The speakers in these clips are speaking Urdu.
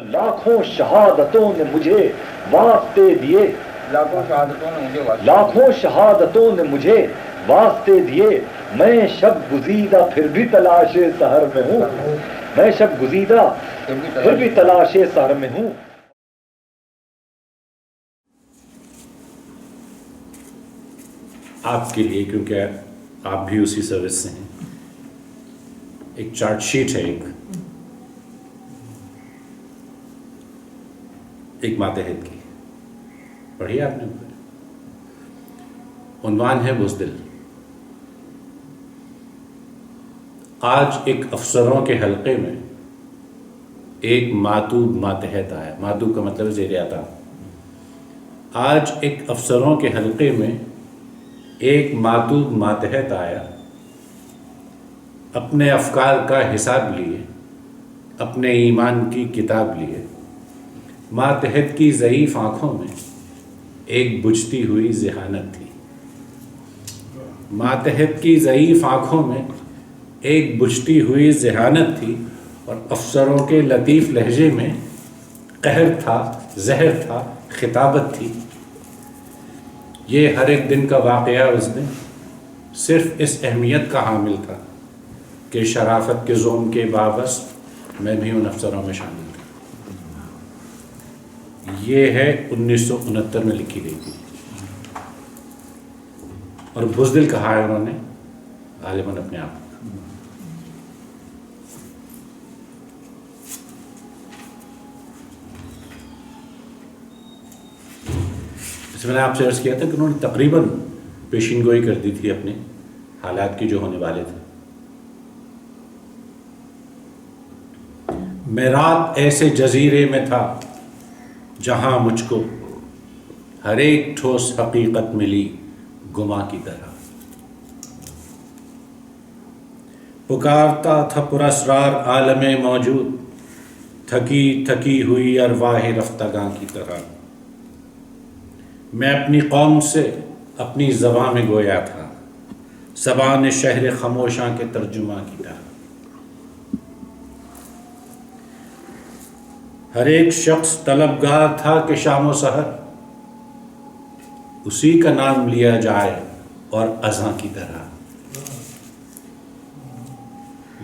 لاکھوں شہادتوں نے مجھے واسطے دیے، لاکھوں شہادتوں نے مجھے واسطے دیے، میں شب گزیدہ پھر بھی تلاش سحر میں ہوں، میں شب گزیدہ پھر بھی تلاش سحر میں ہوں۔ آپ کے لیے، کیونکہ آپ بھی اسی سروس سے ہیں، ایک چارٹ شیٹ ہے، ایک ماتحت کی پڑھی آپ نے، عنوان ہے بزدل۔ آج ایک افسروں کے حلقے میں ایک ماتوب ماتحت آیا، ماتوب کا مطلب زیر عطا۔ آج ایک افسروں کے حلقے میں ایک ماتوب ماتحت آیا، اپنے افکار کا حساب لیے، اپنے ایمان کی کتاب لیے، ماتحت کی ضعیف آنکھوں میں ایک بجھتی ہوئی ذہانت تھی، ماتحت کی ضعیف آنکھوں میں ایک بجھتی ہوئی ذہانت تھی، اور افسروں کے لطیف لہجے میں قہر تھا، زہر تھا، خطابت تھی۔ یہ ہر ایک دن کا واقعہ اس دن صرف اس اہمیت کا حامل تھا کہ شرافت کے زوم کے باوجود میں بھی ان افسروں میں شامل تھا۔ یہ ہے 1969 میں لکھی گئی تھی، اور بزدل کہا ہے انہوں نے غالباً اپنے آپ کو۔ اس میں نے آپ سے عرض کیا تھا کہ انہوں نے تقریباً پیشین گوئی کر دی تھی اپنے حالات کی جو ہونے والے تھے۔ میں رات ایسے جزیرے میں تھا جہاں مجھ کو ہر ایک ٹھوس حقیقت ملی گما کی طرح، پکارتا تھا پراسرار عالم موجود، تھکی تھکی ہوئی ارواح رفتگاں کی طرح۔ میں اپنی قوم سے اپنی زباں میں گویا تھا، زبان شہر خاموشاں کے ترجمہ کی طرح۔ ہر ایک شخص طلبگار تھا کہ شام و سحر اسی کا نام لیا جائے اور اذاں کی طرح۔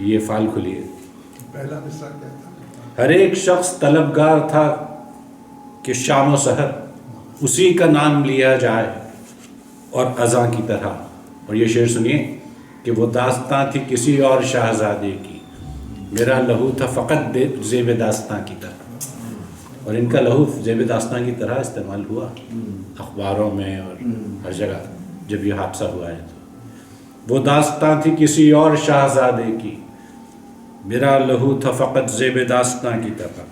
یہ فعال کھلیے، پہلا حصہ کیا تھا؟ ہر ایک شخص طلبگار تھا کہ شام و سحر اسی کا نام لیا جائے اور اذاں کی طرح۔ اور یہ شعر سنیے کہ وہ داستاں تھی کسی اور شہزادے کی، میرا لہو تھا فقط زیب داستاں کی طرح۔ اور ان کا لہو زیب داستاں کی طرح استعمال ہوا اخباروں میں اور ہر جگہ جب یہ حادثہ ہوا ہے۔ تو وہ داستاں تھی کسی اور شہزادے کی، میرا لہو تھا فقط زیب داستاں کی طرح،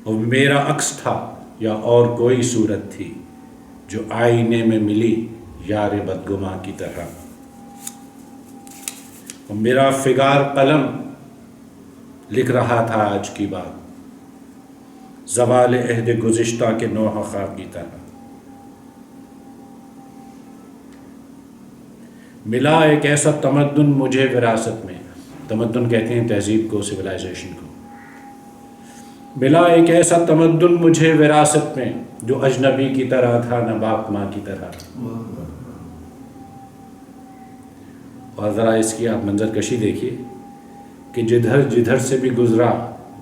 اور میرا عکس تھا یا اور کوئی صورت تھی جو آئینے میں ملی یار بدگماں کی طرح۔ اور میرا فگار قلم لکھ رہا تھا آج کی بات، زوال عہد گزشتہ کے نوحہ خواہ کی طرح۔ ملا ایک ایسا تمدن مجھے وراثت میں، تمدن کہتے ہیں تہذیب کو، سویلائزیشن کو۔ ملا ایک ایسا تمدن مجھے وراثت میں جو اجنبی کی طرح تھا نہ باپ ماں کی طرح۔ اور ذرا اس کی آپ منظر کشی دیکھیے کہ جدھر جدھر سے بھی گزرا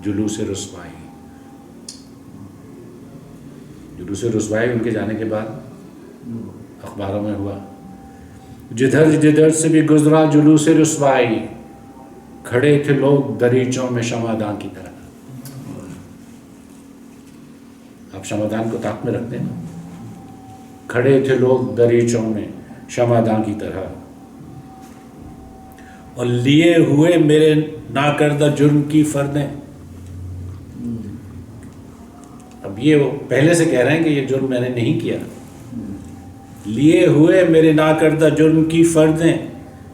جلوس رسوائی، جلوس رسوائی ان کے جانے کے بعد اخباروں میں ہوا، جدھر جدھر سے بھی گزرا جلوس رسوائی، کھڑے تھے لوگ دریچوں میں شمعدان کی طرح۔ آپ شمعدان کو طاق میں رکھتے ہیں نا، کھڑے تھے لوگ دریچوں میں شمعدان کی طرح، اور لیے ہوئے میرے ناکردہ جرم کی فردیں۔ اب یہ وہ پہلے سے کہہ رہے ہیں کہ یہ جرم میں نے نہیں کیا، لیے ہوئے میرے ناکردہ جرم کی فردیں،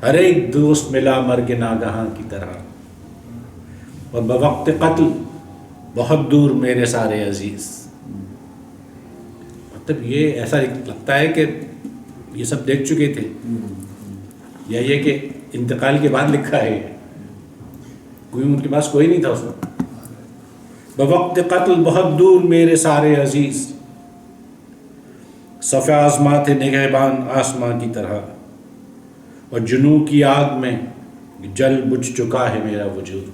ہر ایک دوست ملا مرگ ناگہاں کی طرح، اور بوقت قتل بہت دور میرے سارے عزیز۔ مطلب یہ ایسا لگتا ہے کہ یہ سب دیکھ چکے تھے، یا یہ کہ انتقال کے بعد لکھا ہے، کوئی ان کے پاس کوئی نہیں تھا اس وقت۔ بوقت قتل بہت دور میرے سارے عزیز، صف آزماتے نگہبان آسماں کی طرح، اور جنوں کی آگ میں جل بجھ چکا ہے میرا وجود،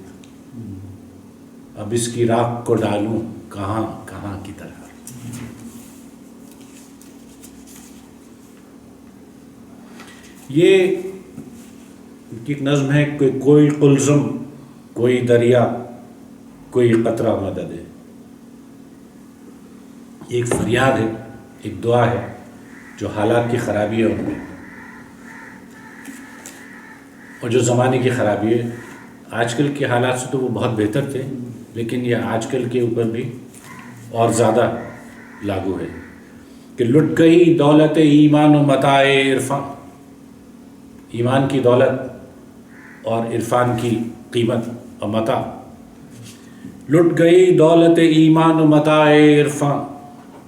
اب اس کی راکھ کو ڈالوں کہاں کہاں کی طرح۔ یہ ایک نظم ہے کہ کوئی قلزم، کوئی دریا، کوئی قطرہ مدد ہے۔ ایک فریاد ہے، ایک دعا ہے جو حالات کی خرابی ہے ان میں، اور جو زمانے کی خرابی ہے۔ آج کل کے حالات سے تو وہ بہت بہتر تھے، لیکن یہ آج کل کے اوپر بھی اور زیادہ لاگو ہے کہ لٹ گئی دولت ایمان و متاع عرفان، ایمان کی دولت اور عرفان کی قیمت اور متاع، لٹ گئی دولت ایمان و متاع عرفان،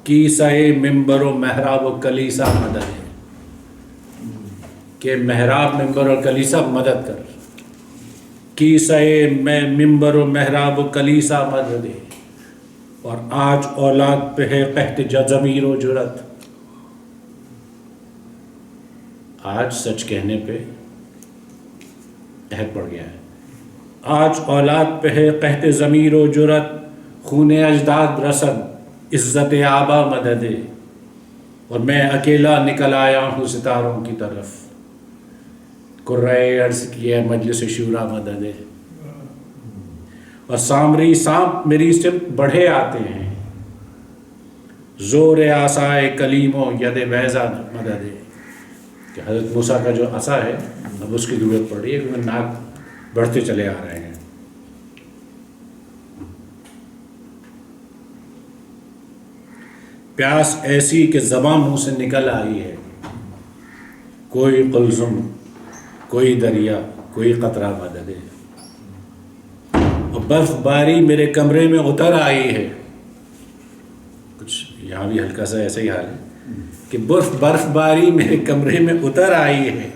کی سائے ممبر و محراب و کلیسا مدد ہے، کہ محراب ممبر اور کلیسا مدد کر، کی سائے میں ممبر و محراب و کلیسا مدد ہے، اور آج اولاد پہ ہے قحط ضمیر و جرت، آج سچ کہنے پہ قحط پڑ گیا ہے، آج اولاد پہ ہے قحط ضمیر و جرت، خون اجداد رسد عزت آبا مدد ہے، اور میں اکیلا نکل آیا ہوں ستاروں کی طرف، قرۂ عرض کیا مجلس شورا مدد ہے، اور سامری سانپ میری سمت بڑھے آتے ہیں، زور عصائے کلیم و ید بیضا مدد ہے، کہ حضرت موسیٰ کا جو عصا ہے اب اس کی ضرورت پڑ رہی ہے کیونکہ ناک بڑھتے چلے آ رہے ہیں۔ پیاس ایسی کہ زباں منہ سے نکل آئی ہے، کوئی قلزم، کوئی دریا، کوئی قطرہ مدد ہے، اور برف باری میرے کمرے میں اتر آئی ہے، کچھ یہاں بھی ہلکا سا ایسا ہی حال ہے کہ برف باری میرے کمرے میں اتر آئی ہے،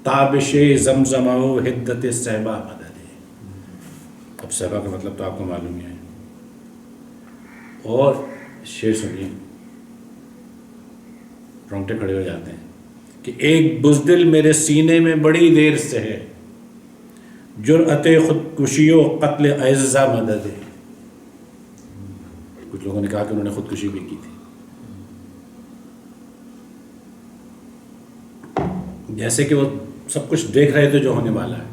تابش زمزمہ و حدت صحبہ مدد ہے۔ اب صحبہ کا مطلب تو آپ کو معلوم ہی ہے، اور شعر سنیے، رونگٹے کھڑے ہو جاتے ہیں کہ ایک بزدل میرے سینے میں بڑی دیر سے ہے، جرأت خودکشی و قتل اعزا مدد ہے۔ کچھ لوگوں نے کہا کہ انہوں نے خودکشی بھی کی تھی، جیسے کہ وہ سب کچھ دیکھ رہے تھے جو ہونے والا ہے۔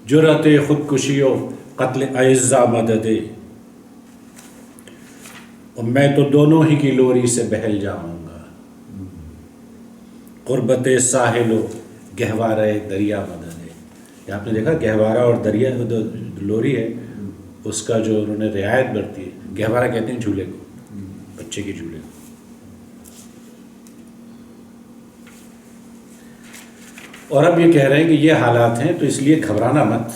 جرأت خودکشی و قتل اعزا مدد ہے، اور میں تو دونوں ہی کی لوری سے بہل جاؤں گا، قربت ساحل و گہوارہ دریا مدد ہے۔ یہ آپ نے دیکھا گہوارہ اور دریا لوری ہے اس کا جو انہوں نے رعایت برتی ہے۔ گہوارہ کہتے ہیں جھولے کو، بچے کے جھولے کو۔ اور اب یہ کہہ رہے ہیں کہ یہ حالات ہیں تو اس لیے گھبرانا مت،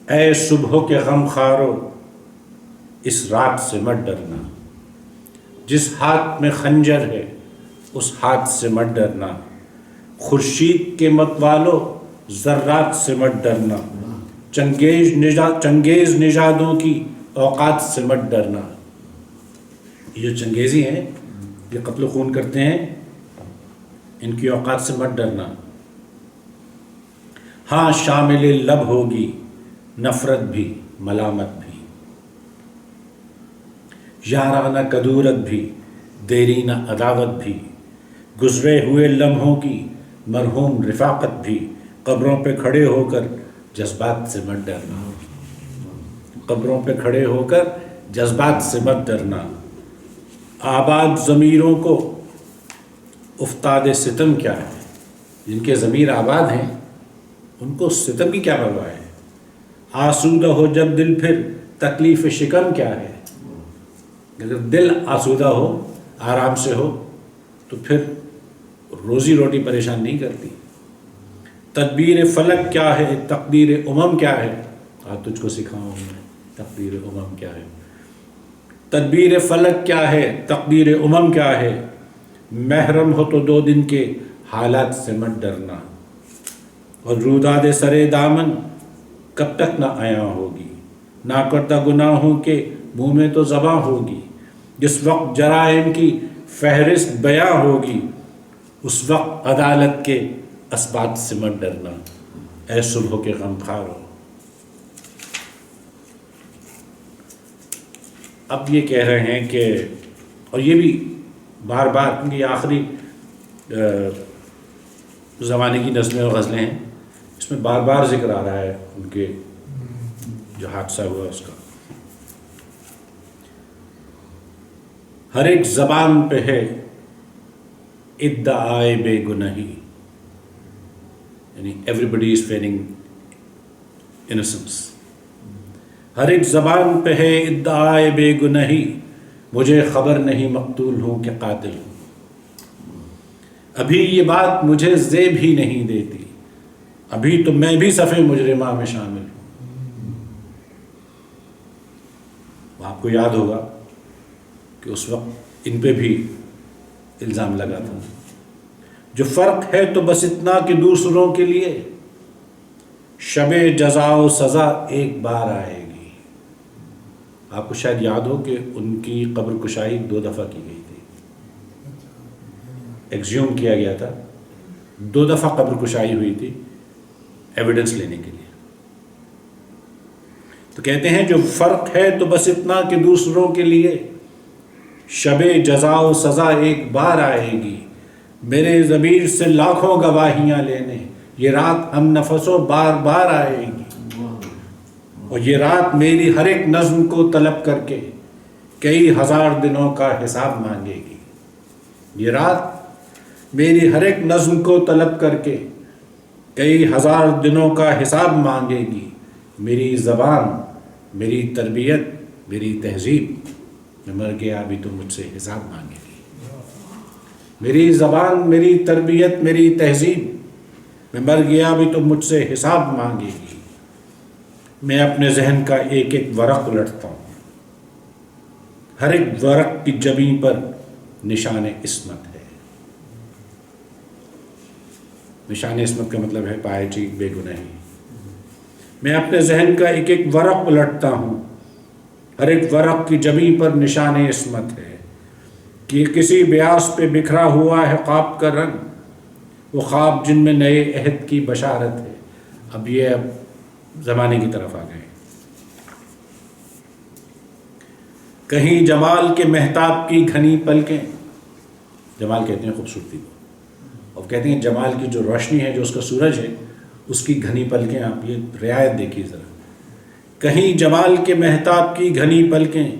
اے صبح کے غم خارو اس رات سے مت ڈرنا، جس ہاتھ میں خنجر ہے اس ہاتھ سے مت ڈرنا، خورشید کے مت والو ذرات سے مت ڈرنا، چنگیز نژادوں کی اوقات سے مت ڈرنا۔ یہ جو چنگیزی ہیں یہ قتل و خون کرتے ہیں، ان کی اوقات سے مت ڈرنا۔ ہاں شامل لب ہوگی نفرت بھی ملامت بھی، یارانہ کدورت بھی دیرینہ عداوت بھی، گزرے ہوئے لمحوں کی مرحوم رفاقت بھی، قبروں پہ کھڑے ہو کر جذبات سے مت ڈرنا، قبروں پہ کھڑے ہو کر جذبات سے مت ڈرنا۔ آباد ضمیروں کو افتاد ستم کیا ہے، جن کے ضمیر آباد ہیں ان کو ستم کی کیا پرواہ ہے۔ آسودہ ہو جب دل پھر تکلیف شکم کیا ہے، اگر دل آسودہ ہو آرام سے ہو تو پھر روزی روٹی پریشان نہیں کرتی۔ تدبیر فلک کیا ہے تقدیر امم کیا ہے، آج تجھ کو سکھاؤں میں تقدیر امم کیا ہے۔ تدبیر فلک کیا ہے تقدیر امم کیا ہے، محرم ہو تو 2 دن کے حالات سے مت ڈرنا، اور روداد سرے دامن کب تک نہ عیاں ہوگی، نہ کردہ گناہوں کے منہ میں تو زباں ہوگی، جس وقت جرائم کی فہرست بیاں ہوگی، اس وقت عدالت کے اسبات سے مت ڈرنا اے صبح کے غم خارو۔ اب یہ کہہ رہے ہیں کہ، اور یہ بھی بار بار، کیونکہ یہ آخری زمانے کی نظمیں اور غزلیں ہیں، اس میں بار بار ذکر آ رہا ہے ان کے جو حادثہ ہوا اس کا۔ ہر ایک زبان پہ ہے ادعائے بے گناہی، یعنی ایوری از فیلنگ انوسنس۔ ہر ایک زبان پہ ہے ادعائے بے گناہی، مجھے خبر نہیں مقتول ہوں کہ قاتل ہوں۔ ابھی یہ بات مجھے زیب ہی نہیں دیتی، ابھی تو میں بھی صف مجرمہ میں شامل ہوں۔ آپ کو یاد ہوگا کہ اس وقت ان پہ بھی الزام لگا تھا۔ جو فرق ہے تو بس اتنا کہ دوسروں کے لیے شب جزا و سزا ایک بار آئے گی۔ آپ کو شاید یاد ہو کہ ان کی قبر کشائی 2 دفعہ کی گئی تھی، ایگزیوم کیا گیا تھا 2 دفعہ قبر کشائی ہوئی تھی ایویڈنس لینے کے لیے۔ تو کہتے ہیں جو فرق ہے تو بس اتنا کہ دوسروں کے لیے شب جزا و سزا ایک بار آئے گی، میرے ضمیر سے لاکھوں گواہیاں لینے یہ رات ہم نفسوں بار بار آئے گی، اور یہ رات میری ہر ایک نظم کو طلب کر کے کئی ہزار دنوں کا حساب مانگے گی۔ یہ رات میری ہر ایک نظم کو طلب کر کے کئی ہزار دنوں کا حساب مانگے گی، میری زبان، میری تربیت، میری تہذیب، میں مر گیا ابھی تو مجھ سے حساب مانگے گی۔ میری زبان، میری تربیت، میری تہذیب، میں مر گیا ابھی تو مجھ سے حساب مانگے گی۔ میں اپنے ذہن کا ایک ایک ورق الٹتا ہوں، ہر ایک ورق کی جبیں پر نشان عصمت ہے۔ نشان عصمت کا مطلب ہے پائے چیک بے گناہی۔ میں اپنے ذہن کا ایک ایک ورق الٹتا ہوں، ہر ایک ورق کی جبیں پر نشان عصمت ہے، کہ کسی بیاس پہ بکھرا ہوا ہے خواب کا رنگ، وہ خواب جن میں نئے عہد کی بشارت ہے۔ اب زمانے کی طرف آ گئے۔ کہیں جمال کے مہتاب کی گھنی پلکیں، جمال کہتے ہیں خوبصورتی کو، اور کہتے ہیں جمال کی جو روشنی ہے، جو اس کا سورج ہے، اس کی گھنی پلکیں، آپ یہ رعایت دیکھیے ذرا۔ کہیں جمال کے مہتاب کی گھنی پلکیں،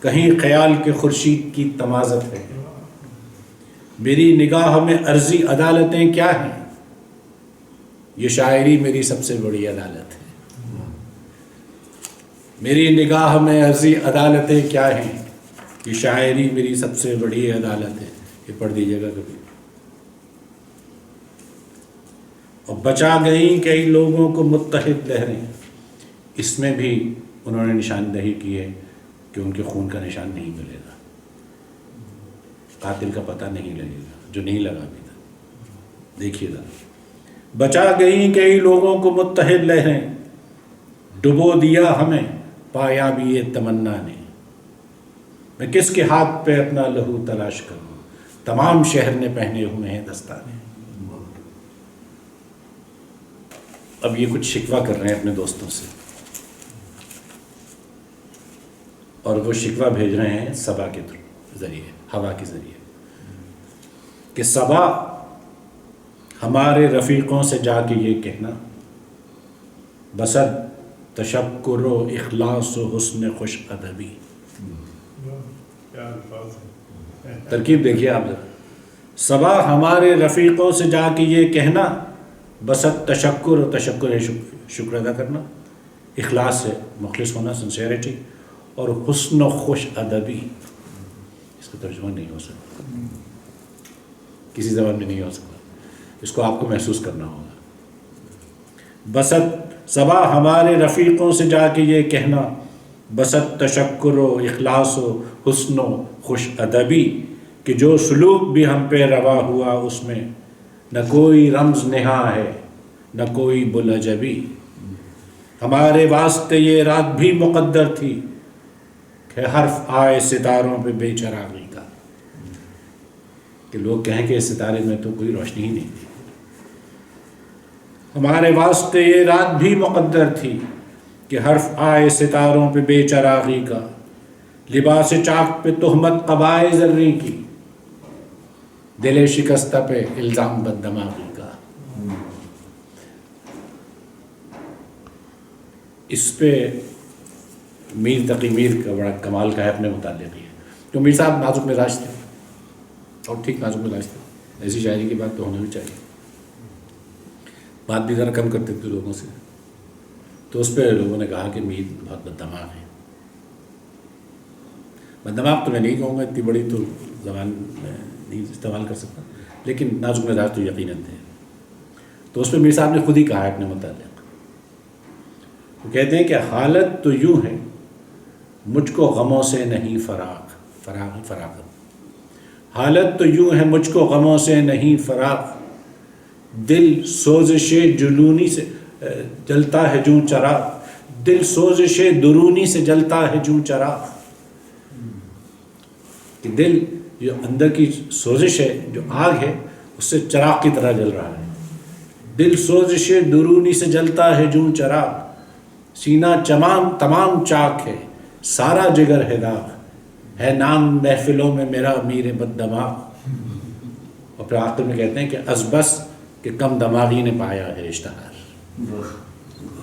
کہیں خیال کے خورشید کی تمازت ہے۔ میری نگاہ میں عرضی عدالتیں کیا ہیں، یہ شاعری میری سب سے بڑی عدالت ہے۔ میری نگاہ میں عرضی عدالتیں کیا ہیں، یہ شاعری میری سب سے بڑی عدالت ہے۔ یہ پڑھ دیجیے گا کبھی۔ اور بچا گئیں کئی لوگوں کو متحد لہریں، اس میں بھی انہوں نے نشاندہی کی ہے کہ ان کے خون کا نشان نہیں ملے گا، قاتل کا پتہ نہیں لگے گا، جو نہیں لگا بھی تھا۔ دیکھیے گا، بچا گئیں کئی لوگوں کو متحد لہریں، ڈبو دیا ہمیں پایا بھی یہ تمنا نے، میں کس کے ہاتھ پہ اپنا لہو تلاش کروں، تمام شہر نے پہنے ہوئے ہیں دستانے۔ اب یہ کچھ شکوہ کر رہے ہیں اپنے دوستوں سے، اور وہ شکوہ بھیج رہے ہیں صبا کے ذریعے، ہوا کے ذریعے، کہ صبا ہمارے رفیقوں سے جا کے یہ کہنا، بسد تشکر و اخلاص و حسن خوش ادبی۔ ترکیب دیکھیے آپ ذرا، صبا ہمارے رفیقوں سے جا کے یہ کہنا، بسد تشکر، و تشکر ہے شکر ادا کرنا، اخلاص ہے مخلص ہونا، سنسیئرٹی، اور حسن و خوش ادبی، اس کا ترجمہ نہیں ہو سکتا، کسی زبان میں نہیں ہو سکتا، اس کو آپ کو محسوس کرنا ہوگا۔ بسد صبا ہمارے رفیقوں سے جا کے یہ کہنا، بسد تشکر و اخلاص و حسن و خوش ادبی، کہ جو سلوک بھی ہم پہ روا ہوا اس میں نہ کوئی رمز نہا ہے نہ کوئی بلجبی۔ ہمارے واسطے یہ رات بھی مقدر تھی کہ حرف آئے ستاروں پہ بے چراغی کا، کہ لوگ کہیں کہ اس ستارے میں تو کوئی روشنی ہی نہیں تھی۔ ہمارے واسطے یہ رات بھی مقدر تھی کہ حرف آئے ستاروں پہ بے چراغی کا، لباس چاک پہ تہمت قبائے زرری کی، دل شکستہ پہ الزام بددماغی کا۔ اس پہ میر تقی میر کا بڑا کمال کا ہے اپنے متعلق ہی ہے، تو میر صاحب نازک مزاج تھے اور ٹھیک نازک مزاج تھے، ایسی شاعری کی بات تو ہونا بھی چاہیے، بات بھی ذرا کم کرتے تھے لوگوں سے، تو اس پہ لوگوں نے کہا کہ میر بہت بددماغ ہے۔ بددماغ تو میں نہیں کہوں گا، اتنی بڑی تو زبان میں نہیں استعمال کر سکتا، لیکن نازک مزاج تو یقیناً تھے۔ تو اس پہ میر صاحب نے خود ہی کہا ہے اپنے متعلق، وہ کہتے ہیں کہ حالت تو یوں ہے مجھ کو غموں سے نہیں فراغت، حالت تو یوں ہے مجھ کو غموں سے نہیں فراغ، دل سوزش جنونی سے جلتا ہے جوں چراغ، دل سوزش درونی سے جلتا ہے جوں چراغ، کہ دل جو اندر کی سوزش ہے، جو آگ ہے، اس سے چراغ کی طرح جل رہا ہے۔ دل سوزش درونی سے جلتا ہے جوں چراغ، سینہ تمام چاک ہے، سارا جگر ہے داغ، ہے نام محفلوں میں میرا امیر بددماغ۔ اور پھر آخر میں کہتے ہیں کہ از بس کہ کم دماغی نے پایا ہے اشتہار،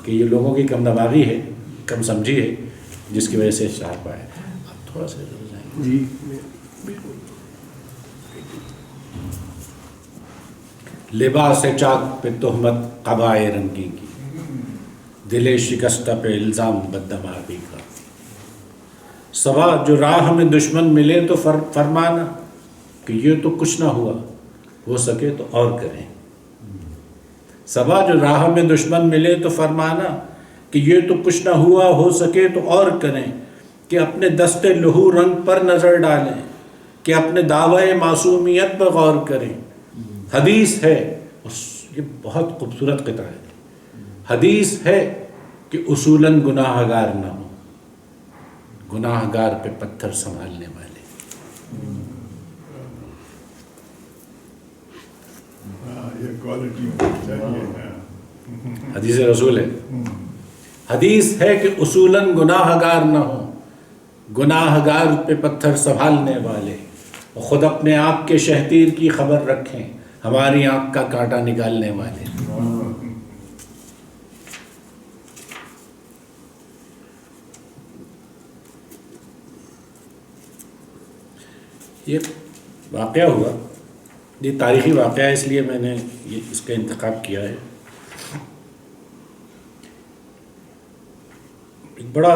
کہ یہ لوگوں کی کم دماغی ہے، کم سمجھی ہے، جس کی وجہ سے اشتہار پایا۔ اب تھوڑا سا جی لباس چاک پہ تہمت قبائے رنگی کی، دل شکستہ پہ الزام بددماغی کا، سوا جو راہ میں دشمن ملے تو فرمانا کہ یہ تو کچھ نہ ہوا، ہو سکے تو اور کریں۔ سوا جو راہ میں دشمن ملے تو فرمانا کہ یہ تو کچھ نہ ہوا، ہو سکے تو اور کریں، کہ اپنے دست لہو رنگ پر نظر ڈالیں، کہ اپنے دعوی معصومیت پر غور کریں۔ حدیث ہے، یہ بہت خوبصورت قطعہ ہے، حدیث ہے کہ اصولاً گناہ گار نہ ہو، گناہ گار پہ پتھر سنبھالنے والے۔ یہ کوالٹی چاہیے، حدیث رسول ہے، حدیث ہے کہ اصولاً گناہ گار نہ ہو، گناہ گار پہ پتھر سنبھالنے والے، خود اپنے آپ کے شہتیر کی خبر رکھیں، ہماری آنکھ کا کانٹا نکالنے والے۔ یہ واقعہ ہوا، یہ تاریخی واقعہ ہے، اس لیے میں نے اس کا انتخاب کیا ہے۔ ایک بڑا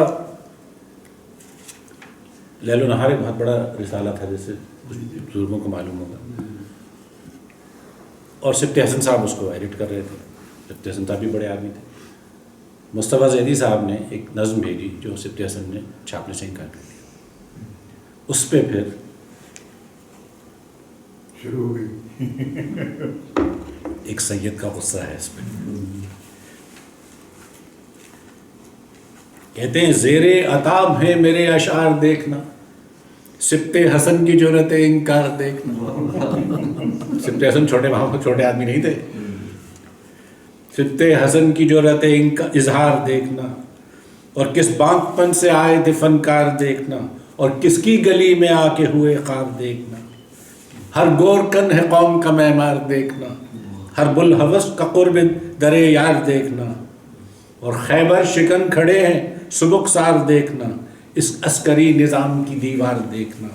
لیل و نہار ایک بہت بڑا رسالہ تھا، جیسے بزرگوں کو معلوم ہوگا، اور سبط حسن صاحب اس کو ایڈٹ کر رہے تھے۔ سبط حسن صاحب بھی بڑے آدمی تھے۔ مصطفیٰ زیدی صاحب نے ایک نظم بھیجی جو سبط حسن نے چھاپنے سے انکار کر دیا، اس پہ پھر شروع ہو گئی۔ ایک سید کا غصہ ہے اس پہ۔ کہتے ہیں زیر عتاب ہے میرے اشعار دیکھنا، سبط حسن کی جرأت انکار دیکھنا۔ سبط حسن چھوٹے وہاں چھوٹے آدمی نہیں تھے، سبط حسن کی جرأت اظہار دیکھنا، اور کس بانک پن سے آئے تھے فنکار دیکھنا، اور کس کی گلی میں آ کے ہوئے خواب دیکھنا۔ ہر گور کن ہے قوم کا معمار دیکھنا، ہر بلحوث کا قرب درے یار دیکھنا، اور خیبر شکن کھڑے ہیں سبک سار دیکھنا، اس عسکری نظام کی دیوار دیکھنا،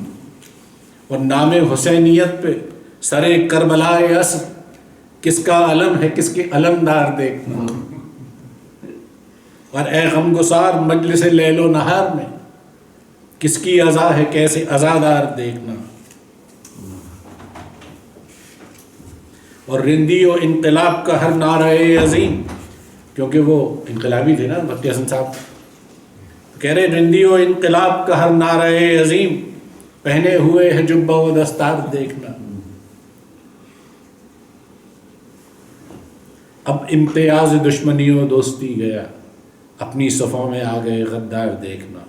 اور نام حسینیت پہ سرے کربلائے اسد کس کا علم ہے کس کے علمدار دیکھنا، اور اے غمگسار مجلس لیل و نہار میں کس کی عزا ہے کیسے عزادار دیکھنا، اور رندی و انقلاب کا ہر نعرہ عظیم، کیونکہ وہ انقلابی تھے نا سبط حسن صاحب، کہہ رہے رندی و انقلاب کا ہر نعرہ عظیم پہنے ہوئے ہے جبہ و دستار دیکھنا۔ اب امتیاز دشمنی و دوستی گیا، اپنی صفوں میں آ گئے غدار دیکھنا،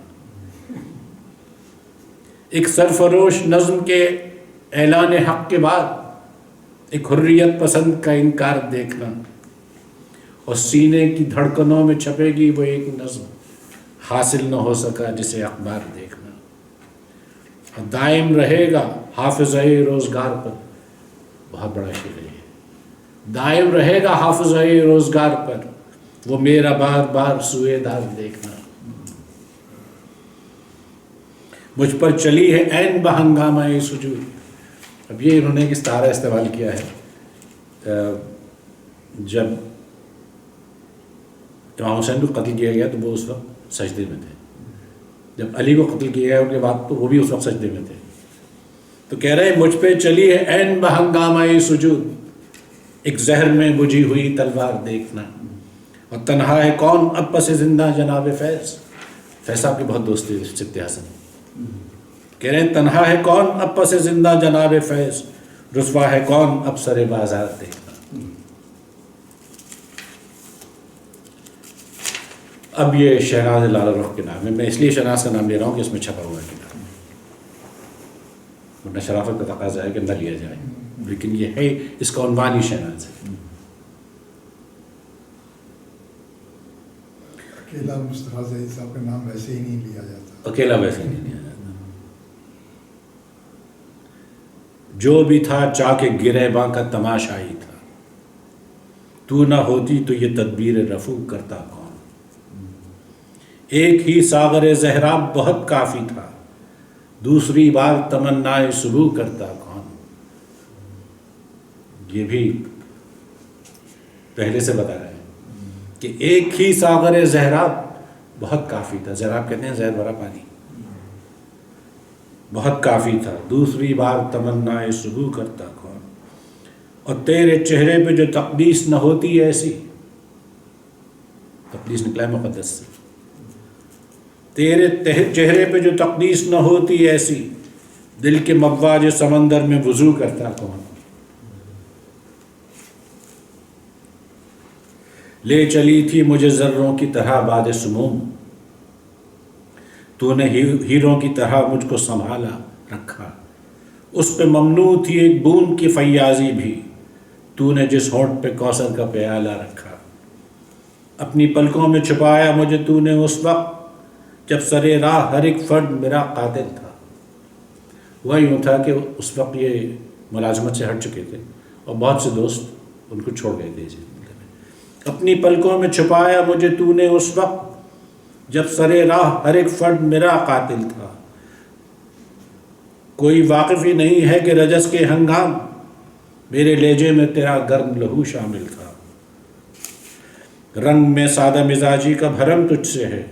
ایک سرفروش نظم کے اعلان حق کے بعد ایک حریت پسند کا انکار دیکھنا، اور سینے کی دھڑکنوں میں چھپے گی وہ ایک نظم، حاصل نہ ہو سکا جسے اخبار دیکھنا، اور دائم رہے گا حافظہ روزگار پر، بہت بڑا شعر ہے، دائم رہے گا حافظہ روزگار پر وہ میرا بار بار سوئے دار دیکھنا، مجھ پر چلی ہے عین بہنگامہ سجود۔ اب یہ انہوں نے ایک ستارہ استعمال کیا ہے، جب امام حسین کو قتل کیا گیا تو وہ اس وقت سجدے میں تھے، جب علی کو قتل کیا گیا ان کے بعد تو وہ بھی اس وقت سجدے میں تھے، تو کہہ رہے مجھ پہ چلی ہے عین بہنگامہ سجود، ایک زہر میں بجھی ہوئی تلوار دیکھنا، اور تنہا ہے کون اب پس زندہ جناب فیض، فیض صاحب کی بہت دوستی ہے سبت حسن، کہہ رہے ہیں تنہا ہے کون اب پس زندہ جناب فیض، رسوا ہے کون اب سر بازار دیکھنا۔ اب یہ شہناز لال رخ کے نام ہے، میں اس لیے شہناز کا نام لے رہا ہوں کہ اس میں چھپا ہوا ہے کتاب، ورنہ شرافت کا تقاضا ہے کہ نہ لیا جائے، لیکن یہ ہے اس کا عنوان ہی شہناز ہے۔ اکیلا مصطفیٰ زہید صاحب کا نام ویسے ہی نہیں لیا جاتا، اکیلا ویسے ہی نہیں لیا جاتا۔ جو بھی تھا چاک گریباں کا تماشا ہی تھا، تو نہ ہوتی تو یہ تدبیر رفو کرتا کون، ایک ہی ساغر زہراب بہت کافی تھا، دوسری بار تمنائے صبح کرتا کون۔ یہ بھی پہلے سے بتا رہے ہیں کہ ایک ہی ساغر زہراب بہت کافی تھا، زہراب کہتے ہیں زہر بھرا پانی، بہت کافی تھا، دوسری بار تمنائے صبح کرتا کون، اور تیرے چہرے پہ جو تقدیس نہ ہوتی ایسی، تقدیس نکلا ہے مقدس سے، تیرے چہرے پہ جو تقدیس نہ ہوتی ایسی، دل کے مواج سمندر میں وضو کرتا کون۔ لے چلی تھی مجھے ذروں کی طرح باد سموم، تو نے ہیروں کی طرح مجھ کو سنبھالا رکھا، اس پہ ممنوع تھی ایک بوند کی فیاضی بھی، تو نے جس ہونٹ پہ کوثر کا پیالہ رکھا، اپنی پلکوں میں چھپایا مجھے تو نے اس وقت جب سرے راہ ہر ایک فرد میرا قاتل تھا۔ ہوا یوں تھا کہ اس وقت یہ ملازمت سے ہٹ چکے تھے اور بہت سے دوست ان کو چھوڑ گئے تھے، اپنی پلکوں میں چھپایا مجھے تو نے اس وقت جب سرے راہ ہر ایک فرد میرا قاتل تھا، کوئی واقف ہی نہیں ہے کہ رجس کے ہنگام میرے لیجے میں تیرا گرم لہو شامل تھا، رنگ میں سادہ مزاجی کا بھرم تجھ سے ہے،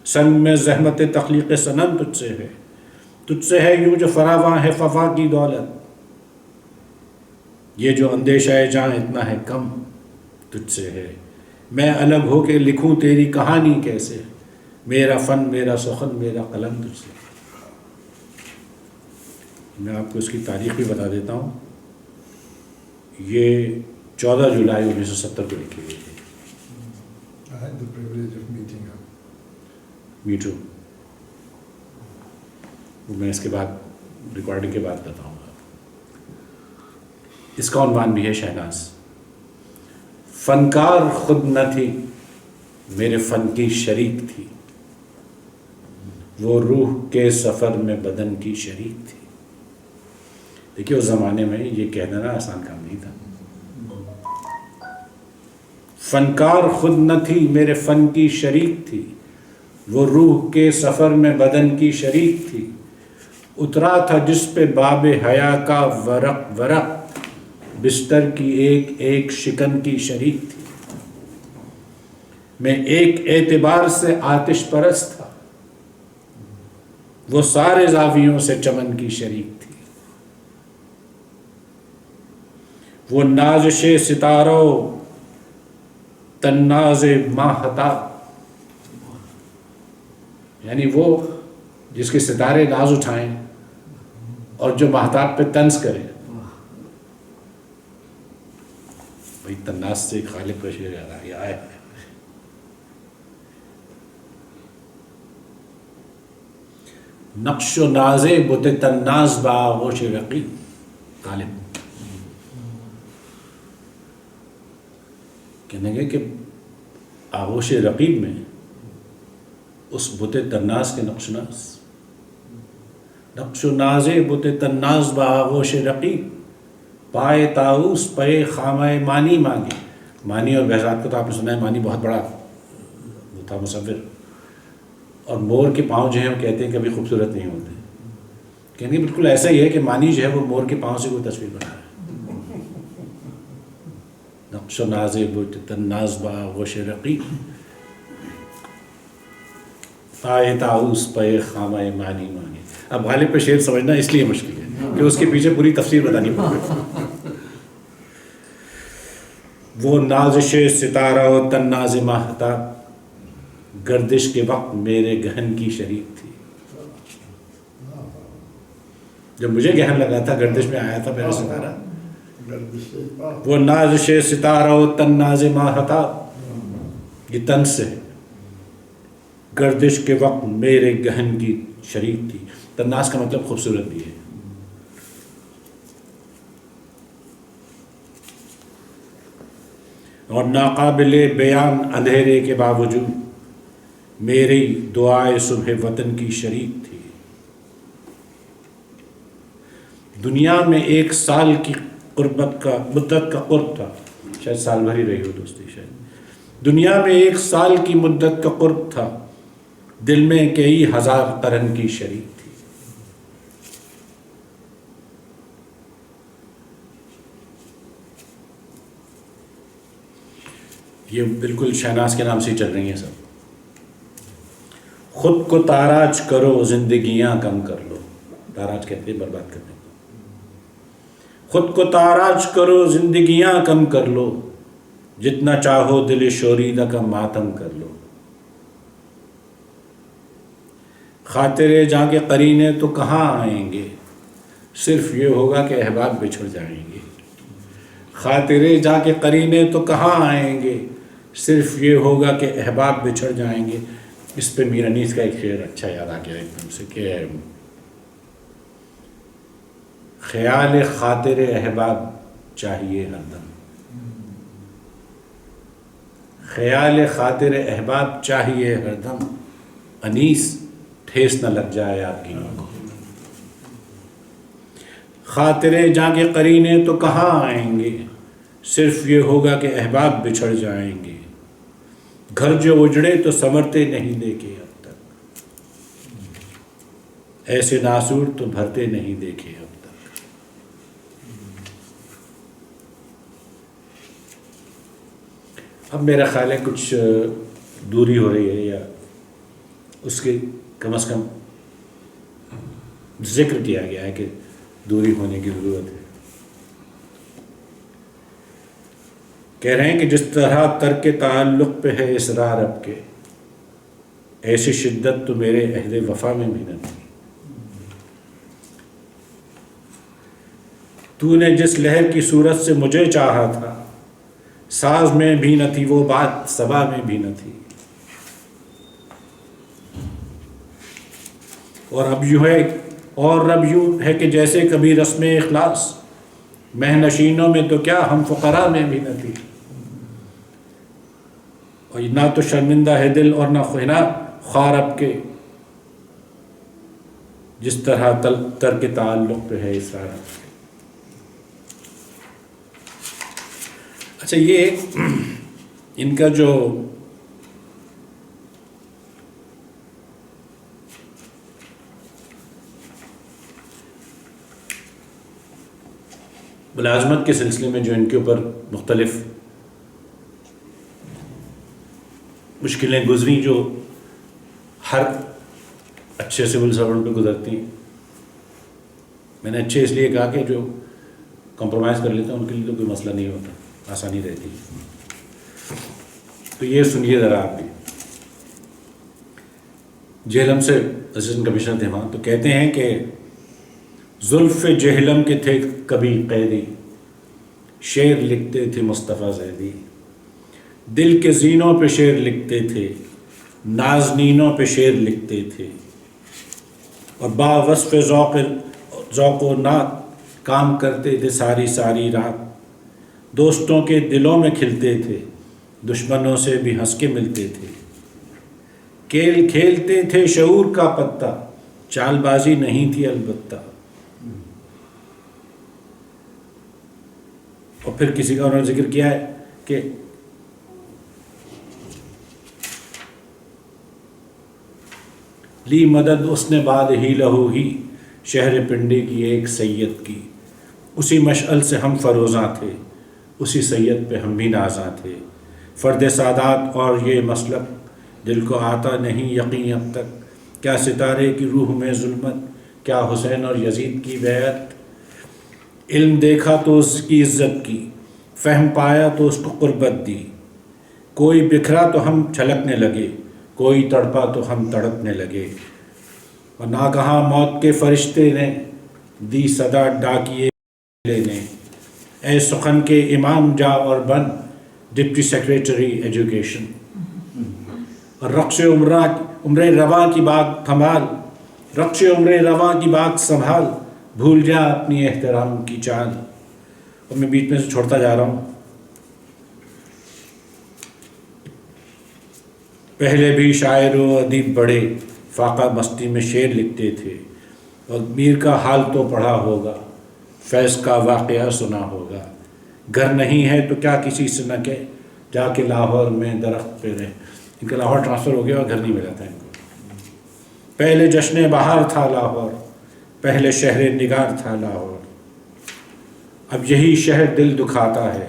سنگ میں زحمت تخلیق سنم تجھ سے ہے یوں جو فراواں ہے ففا کی دولت، یہ جو اندیشہ جاں اتنا ہے کم تجھ سے ہے، میں الگ ہو کے لکھوں تیری کہانی کیسے، میرا فن میرا سخن میرا قلم تجھ سے۔ میں آپ کو اس کی تاریخ بھی بتا دیتا ہوں، یہ 14 جولائی 1970 کو لکھی گئی تھی۔ I had the privilege of meeting her. Me too, میں اس کے بعد ریکارڈنگ کے بعد بتاؤں گا۔ اس کا عنوان بھی ہے شہناز۔ فنکار خود نہ تھی میرے فن کی شریک تھی، وہ روح کے سفر میں بدن کی شریک تھی۔ دیکھیے اس زمانے میں یہ کہنا نا آسان کام نہیں تھا۔ فنکار خود نہ تھی میرے فن کی شریک تھی، وہ روح کے سفر میں بدن کی شریک تھی، اترا تھا جس پہ باب حیا کا ورق ورق، بستر کی ایک ایک شکن کی شریک تھی، میں ایک اعتبار سے آتش پرست تھا، وہ سارے زاویوں سے چمن کی شریک تھی، وہ نازش ستاروں تناز ماہتا، یعنی وہ جس کے ستارے ناز اٹھائیں اور جو مہتاب پہ طنز کرے۔ بھائی تناز سے خالق کا شعر یاد آ گیا ہے، نقش و ناز بت تناز با آغوش رقیب. غالب کہنے گے کہ آغوش رقیب میں اس بت تناز کے نقش ناز، نقش و ناز بت تناز با آغوش رقیب، پائے طاؤس پے خامہ مانی مانگے. مانی اور بہزاد کو تو آپ نے سنا ہے، مانی بہت بڑا وہ تھا مصور، اور مور کے پاؤں جو ہیں وہ کہتے ہیں کبھی خوبصورت نہیں ہوتے. کہیں گے بالکل ایسا ہی ہے کہ مانی جو ہے وہ مور کے پاؤں سے کوئی تصویر بنا ہے. نقش و ناز بت تناز با آغوش رقیب، پائے طاؤس پے خامہ مانی مانگے. اب غالب پہ شعر سمجھنا اس لیے مشکل ہے کہ اس کے پیچھے پوری تفسیر بتانی پڑے. وہ نازش ستارہ و تناز ماہتاب، گردش کے وقت میرے گہن کی شریک تھی. جب مجھے گہن لگا تھا گردش میں آیا تھا میرا ستارہ. وہ نازش ستارہ و تناز ماہتاب، یہ تن سے، گردش کے وقت میرے گہن کی شریک تھی. تناز کا مطلب خوبصورت بھی ہے. اور ناقابل بیان اندھیرے کے باوجود میری دعائے صبح وطن کی شریک تھی. دنیا میں 1 سال کی قربت کا مدت کا قرب تھا، شاید سال بھر ہی رہی ہو دوستی. شاید دنیا میں 1 سال کی مدت کا قرب تھا، دل میں کئی ہزار قرن کی شریک تھی. یہ بالکل شہناز کے نام سے ہی چل رہی ہیں سب. خود کو تاراج کرو زندگیاں کم کر لو. تاراج کہتے ہیں برباد کرنے کو. خود کو تاراج کرو زندگیاں کم کر لو، جتنا چاہو دل شوریدہ کا ماتم کر لو. خاطرے جاں کے قرینے تو کہاں آئیں گے، صرف یہ ہوگا کہ احباب بچھڑ جائیں گے. خاطرے جاں کے قرینے تو کہاں آئیں گے، صرف یہ ہوگا کہ احباب بچھڑ جائیں گے. اس پہ میر انیس کا ایک شعر اچھا یاد آ گیا ایک دم سے کہ خیال خاطر احباب چاہیے ہر دم. خیال خاطر احباب چاہیے ہر دم، انیس ٹھیس نہ لگ جائے آپ کی نوں کو. خاطرے جاں کے قرینے تو کہاں آئیں گے، صرف یہ ہوگا کہ احباب بچھڑ جائیں گے. گھر جو اجڑے تو سنورتے نہیں دیکھے اب تک، ایسے ناسور تو بھرتے نہیں دیکھے اب تک. اب میرا خیال ہے کچھ دوری ہو رہی ہے، یا اس کے کم از کم ذکر کیا گیا ہے کہ دوری ہونے کی ضرورت ہے. کہہ رہے ہیں کہ جس طرح ترک تعلق پہ ہے اصرار اب کے، ایسی شدت تو میرے عہد وفا میں بھی نہ تھی. تو نے جس لہر کی صورت سے مجھے چاہا تھا، ساز میں بھی نہ تھی وہ بات، صبا میں بھی نہ تھی. اور اب یوں ہے کہ جیسے کبھی رسم اخلاص مہ نشینوں میں تو کیا ہم فقراء میں بھی نہ تھی. اور نہ تو شرمندہ ہے دل اور نہ خوار اب کے، جس طرح ترک تعلق پہ ہے اصرار. اچھا، یہ ان کا جو ملازمت کے سلسلے میں جو ان کے اوپر مختلف مشکلیں گزری، جو ہر اچھے سول سرونٹ پہ گزرتی ہیں. میں نے اچھے اس لیے کہا کہ جو کمپرومائز کر لیتے ہیں ان کے لیے تو کوئی مسئلہ نہیں ہوتا، آسانی رہتی. تو یہ سنیے ذرا آپ بھی. جہلم سے اسسٹنٹ کمشنر تھے وہاں، تو کہتے ہیں کہ زلف جہلم کے تھے کبھی قیدی، شعر لکھتے تھے مصطفیٰ زیدی. دل کے زینوں پہ شعر لکھتے تھے، نازنینوں پہ شعر لکھتے تھے. اور باوصف ذوق و نات کام کرتے تھے ساری ساری رات، دوستوں کے دلوں میں کھلتے تھے، دشمنوں سے بھی ہنس کے ملتے تھے، کھیل کھیلتے تھے شعور کا پتہ، چال بازی نہیں تھی البتہ۔ اور پھر کسی کا انہوں نے ذکر کیا ہے کہ لی مدد اس نے بعد ہی لہو ہی شہر پنڈی کی ایک سید کی، اسی مشعل سے ہم فروزاں تھے، اسی سید پہ ہم بھی نازاں تھے، فرد سادات اور یہ مسلک دل کو آتا نہیں یقین اب تک، کیا ستارے کی روح میں ظلمت، کیا حسین اور یزید کی بیعت، علم دیکھا تو اس کی عزت کی، فہم پایا تو اس کو قربت دی، کوئی بکھرا تو ہم چھلکنے لگے، کوئی تڑپا تو ہم تڑپنے لگے، اور ناگہاں موت کے فرشتے نے دی صدا ڈاکیے نے، اے سخن کے امام جا اور بن ڈپٹی سیکریٹری ایجوکیشن، اور رقص عمر رواں کی بات تھمال، رقص عمر رواں کی بات سنبھال، بھول جا اپنی احترام کی چال۔ اور میں بیچ میں سے چھوڑتا جا رہا ہوں۔ پہلے بھی شاعر و ادیب بڑے فاقہ مستی میں شعر لکھتے تھے، اور میر کا حال تو پڑھا ہوگا، فیض کا واقعہ سنا ہوگا، گھر نہیں ہے تو کیا کسی سے نہ کہ جا کے لاہور میں درخت پہ رہے، ان کا لاہور ٹرانسفر ہو گیا اور گھر نہیں ملا تھا ان کو۔ پہلے جشن بہار تھا لاہور، پہلے شہر نگار تھا لاہور، اب یہی شہر دل دکھاتا ہے،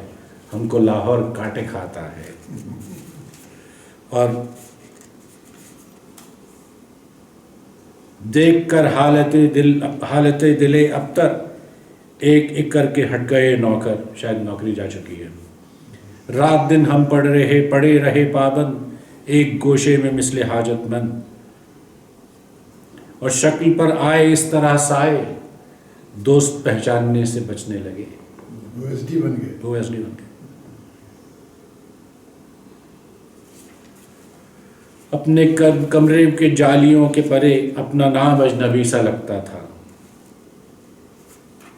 ہم کو لاہور کانٹے کھاتا ہے۔ اور دیکھ کر حالت دل ابتر، ایک ایک کر کے ہٹ گئے نوکر، شاید نوکری جا چکی ہے، رات دن ہم پڑے رہے پابند، ایک گوشے میں مثل حاجت مند، اور شکل پر آئے اس طرح سائے، دوست پہچاننے سے بچنے لگے، وہ ایس ڈی بن گئے۔ اپنے کمرے کے جالیوں کے پرے اپنا نام اجنبی سا لگتا تھا،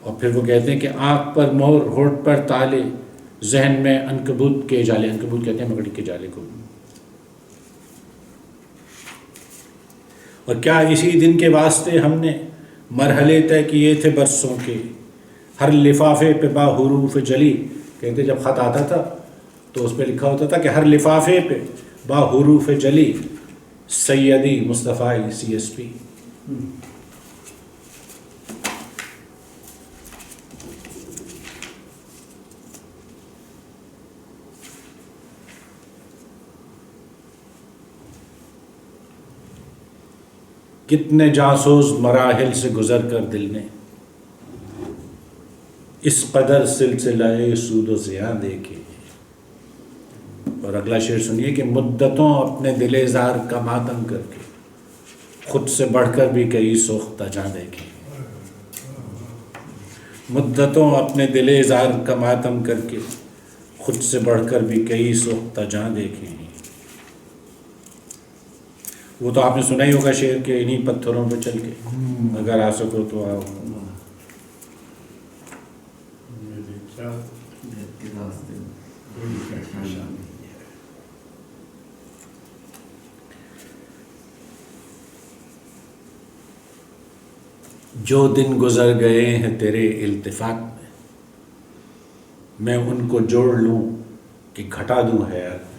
اور پھر وہ کہتے ہیں کہ آنکھ پر مہر، ہونٹ پر تالے، ذہن میں عنکبوت کے جالے، عنکبوت کہتے ہیں مکڑی کے جالے کو۔ اور کیا اسی دن کے واسطے ہم نے مرحلے طے کیے تھے برسوں کے، ہر لفافے پہ با حروف جلی، کہتے جب خط آتا تھا تو اس پہ لکھا ہوتا تھا کہ ہر لفافے پہ با حروف جلی سیدی مصطفیٰ CSP۔ کتنے جاسوس مراحل سے گزر کر دل نے اس قدر سلسلہ سود و زیاں دیکھے۔ اور اگلا شعر سنیے کہ مدتوں اپنے دل زار کا ماتم کر کے خود سے بڑھ کر بھی کئی سوختہ جاں دیکھے، مدتوں اپنے دل زار کا ماتم کر کے خود سے بڑھ کر بھی کئی سوختہ جاں دیکھے ہیں۔ وہ تو آپ نے سنا ہی ہوگا شعر کے، انہی پتھروں پہ چل کے اگر آ سکو تو آؤ۔ جو دن گزر گئے ہیں تیرے التفات میں ان کو جوڑ لوں کہ گھٹا دوں حیات میں۔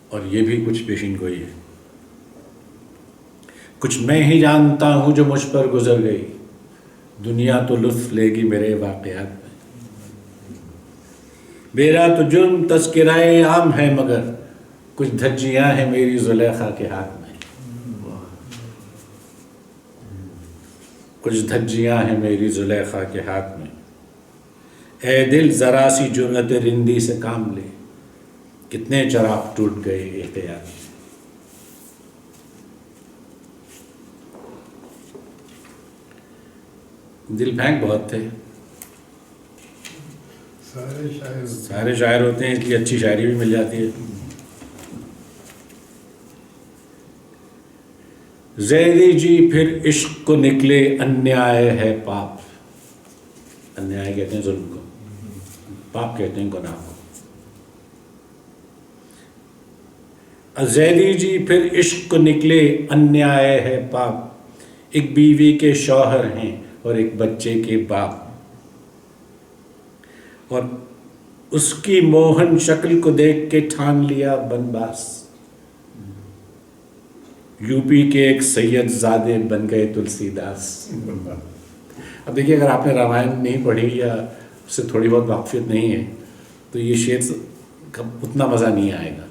اور یہ بھی کچھ پیشین گوئی ہے، کچھ میں ہی جانتا ہوں جو مجھ پر گزر گئی، دنیا تو لطف لے گی میرے واقعات میں۔ میرا تو جرم تذکرہ عام ہے مگر کچھ دھجیاں ہیں میری زلیخا کے ہاتھ میں، کچھ دھجیاں ہیں میری زلیخا کے ہاتھ میں۔ اے دل ذرا سی جرأت رندی سے کام لے، کتنے چراغ ٹوٹ گئے احتیاط میں۔ دل پھینک بہت تھے، سارے شاعر ہوتے ہیں اس لیے اچھی شاعری بھی مل جاتی ہے۔ زیدی جی پھر عشق کو نکلے انیائے ہے پاپ. انیائے کہتے ہیں ظلم کو، پاپ کہتے ہیں گناہ کو. زیدی جی پھر عشق کو نکلے انیائے ہے پاپ. ایک بیوی کے شوہر ہیں اور ایک بچے کے باپ، اور اس کی موہن شکل کو دیکھ کے ٹھان لیا بنباس. یو پی کے ایک سید زادے بن گئے تلسی داس. اب دیکھیے، اگر آپ نے رامائن نہیں پڑھی یا اس سے تھوڑی بہت واقفیت نہیں ہے تو یہ شعر کا اتنا مزہ نہیں آئے گا.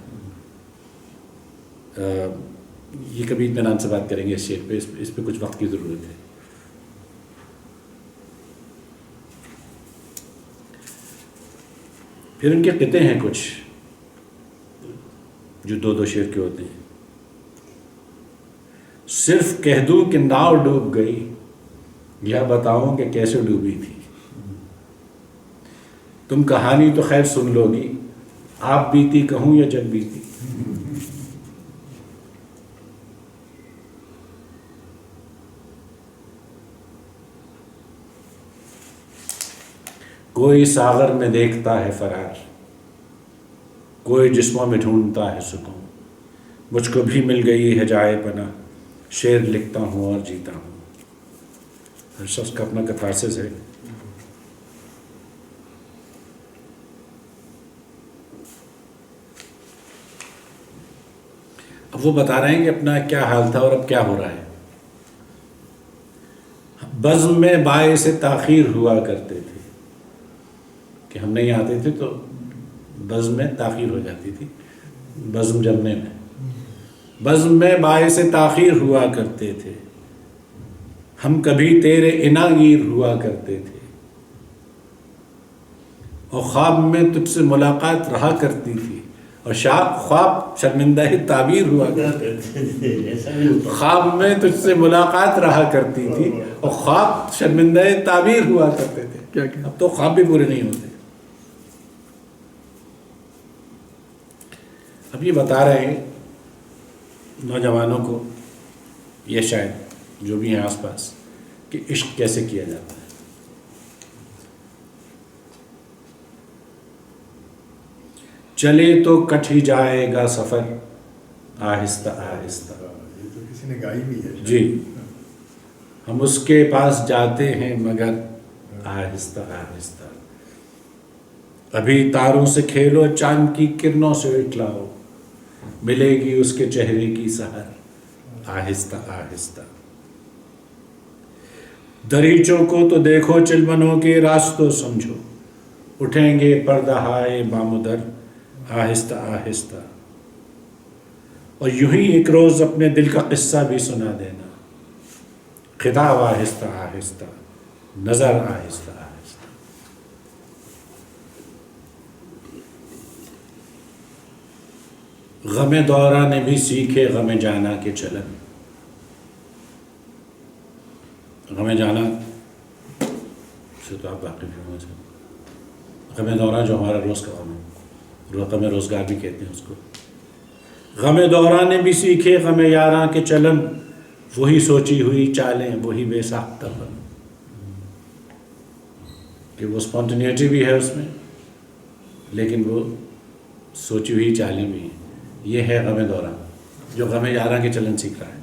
یہ کبھی اطمینان سے بات کریں گے اس شعر پہ، اس پہ کچھ وقت کی ضرورت ہے. پھر ان کے قطعے ہیں کچھ جو دو شعر کے ہوتے ہیں. صرف کہہ دوں کہ ناؤ ڈوب گئی، یا بتاؤں کہ کیسے ڈوبی تھی. تم کہانی تو خیر سن لو گی، آپ بیتی کہوں یا جگ بیتی. کوئی ساغر میں دیکھتا ہے فرار، کوئی جسموں میں ڈھونڈتا ہے سکون. مجھ کو بھی مل گئی ہے جائے پناہ، شعر لکھتا ہوں اور جیتا ہوں. ہر شخص کا اپنا کتھارسس ہے. اب وہ بتا رہے ہیں کہ اپنا کیا حال تھا اور اب کیا ہو رہا ہے. بزم میں باعث تاخیر ہوا کرتے تھے، کہ ہم نہیں آتے تھے تو بزم میں تاخیر ہو جاتی تھی. بزم جمنے میں، بزم میں باعث تاخیر ہوا کرتے تھے. ہم کبھی تیرے اناگیر ہوا کرتے تھے، اور خواب میں تجھ سے ملاقات رہا کرتی تھی. اور خواب شرمندہ تعبیر ہوا کرتے تھے. خواب میں تجھ سے ملاقات رہا کرتی تھی اور خواب شرمندہ تعبیر ہوا کرتے تھے. اب تو خواب بھی پورے نہیں ہوتے. اب یہ بتا رہے ہیں نوجوانوں کو، یہ شاید جو بھی ہیں آس پاس، کہ عشق کیسے کیا جاتا ہے. چلے تو کٹ ہی جائے گا سفر آہستہ آہستہ. یہ تو کسی نے گائی بھی ہے. جی، ہم اس کے پاس جاتے ہیں مگر آہستہ آہستہ. ابھی تاروں سے کھیلو، چاند کی کرنوں سے اٹھلاؤ، ملے گی اس کے چہرے کی سحر آہستہ آہستہ. دریچوں کو تو دیکھو، چلمنوں کے راستوں سمجھو، اٹھیں گے پردہ ہائے بامدر آہستہ آہستہ. اور یوں ہی ایک روز اپنے دل کا قصہ بھی سنا دینا، خطاب آہستہ آہستہ، نظر آہستہ آہستہ. غم دورہ نے بھی سیکھے غم جانا کے چلن. غم جانا سے تو آپ واقف ہیں. غم دورہ جو ہمارا روز کا غم ہے، غم روزگار بھی کہتے ہیں اس کو. غم دورہ نے بھی سیکھے غم یاراں کے چلن، وہی سوچی ہوئی چالیں وہی بے ساختہ بن. کہ وہ اسپونٹینیٹی بھی ہے اس میں، لیکن وہ سوچی ہوئی چالیں بھی ہیں. یہ ہے غم دورہ جو غم یاراں کے چلن سیکھ رہا ہے.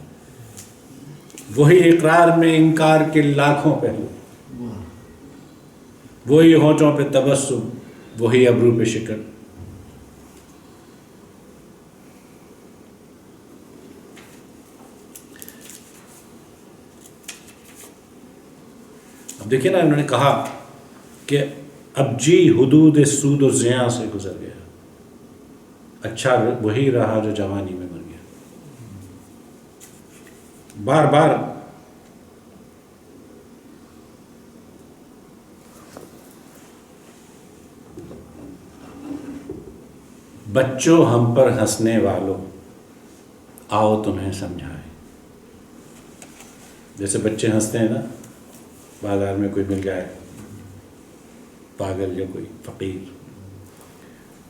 وہی اقرار میں انکار کے لاکھوں پہلو، وہی ہونٹوں پہ تبسم، وہی ابرو پہ شکن. اب دیکھیں نا، انہوں نے کہا کہ اب جی حدود سود و زیاں سے گزر گیا، اچھا وہی رہا جو جوانی میں مر گیا. بار بار بچوں ہم پر ہنسنے والوں، آؤ تمہیں سمجھائیں. جیسے بچے ہنستے ہیں نا، بازار میں کوئی مل جائے پاگل یا کوئی فقیر،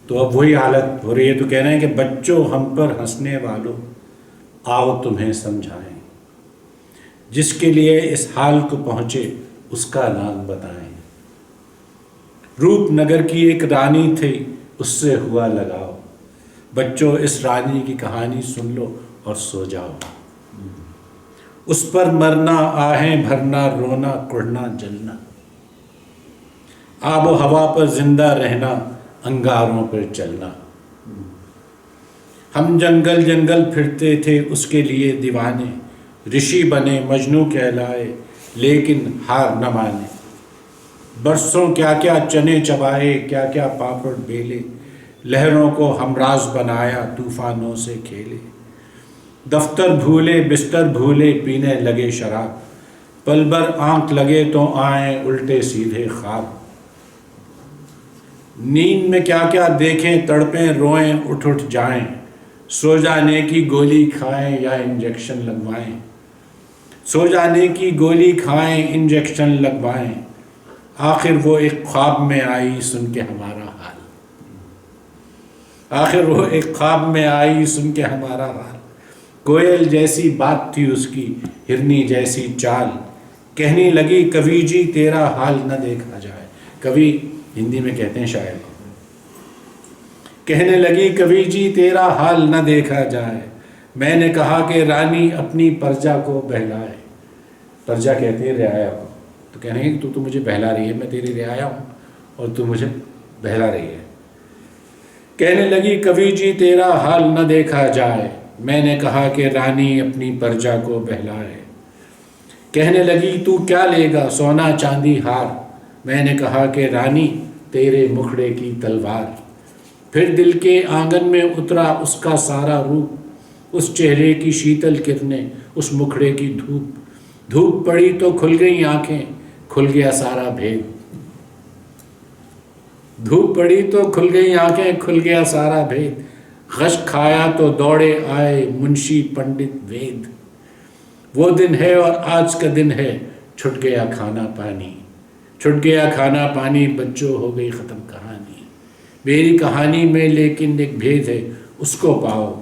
تو اب وہی حالت ہو رہی ہے. تو کہہ رہے ہیں کہ بچوں ہم پر ہنسنے والوں، آؤ تمہیں سمجھائیں. جس کے لیے اس حال کو پہنچے اس کا نام بتائیں۔ روپ نگر کی ایک رانی تھی، اس سے ہوا لگاؤ، بچوں اس رانی کی کہانی سن لو اور سو جاؤ۔ اس پر مرنا، آہیں بھرنا، رونا، کڑنا، جلنا، آب و ہوا پر زندہ رہنا، انگاروں پر چلنا۔ ہم جنگل جنگل پھرتے تھے اس کے لیے دیوانے، رشی بنے مجنو کہلائے لیکن ہار نہ مانے۔ برسوں کیا کیا چنے چبائے، کیا کیا پاپڑ بیلے، لہروں کو ہمراز بنایا، طوفانوں سے کھیلے۔ دفتر بھولے، بستر بھولے، پینے لگے شراب، پل بھر آنکھ لگے تو آئیں الٹے سیدھے خواب۔ نیند میں کیا کیا دیکھیں، تڑپیں روئیں اٹھ اٹھ جائیں، سو جانے کی گولی کھائیں یا انجیکشن لگوائیں، سو جانے کی گولی کھائیں انجیکشن لگوائیں۔ آخر وہ ایک خواب میں آئی سن کے ہمارا حال، آخر وہ ایک خواب میں آئی سن کے ہمارا حال۔ کوئل جیسی بات تھی اس کی، ہرنی جیسی چال، کہنے لگی کبھی جی تیرا حال نہ دیکھا جائے۔ کبھی ہندی میں کہتے ہیں شاعر، کہنے لگی کبھی جی تیرا حال نہ دیکھا جائے۔ میں نے کہا کہ رانی اپنی پرجا کو بہلائے، پرجا کہتے ہیں رعایا کو، تو کہنے ہیں کہ تو مجھے بہلا رہی ہے، میں تیری رعایا ہوں اور تو مجھے بہلا رہی ہے۔ کہنے لگی کبھی جی تیرا حال نہ دیکھا جائے، میں نے کہا کہ رانی اپنی پرجا کو بہلائے۔ کہنے لگی تو کیا لے گا، سونا چاندی ہار، میں نے کہا کہ رانی تیرے مکھڑے کی تلوار۔ پھر دل کے آنگن میں اترا اس کا سارا روپ، اس چہرے کی شیتل کرنیں، اس مکھڑے کی دھوپ۔ دھوپ پڑی تو کھل گئی آنکھیں، کھل گیا سارا بھید۔ دھوپ پڑی تو کھل گئی آنکھیں، کھل گیا سارا بھید۔ غش کھایا تو دوڑے آئے منشی پنڈت وید۔ وہ دن ہے اور آج کا دن ہے، چھٹ گیا کھانا پانی، چھٹ گیا کھانا پانی، بچوں ہو گئی ختم کہانی۔ میری کہانی میں لیکن ایک بھید ہے، اس کو پاؤ،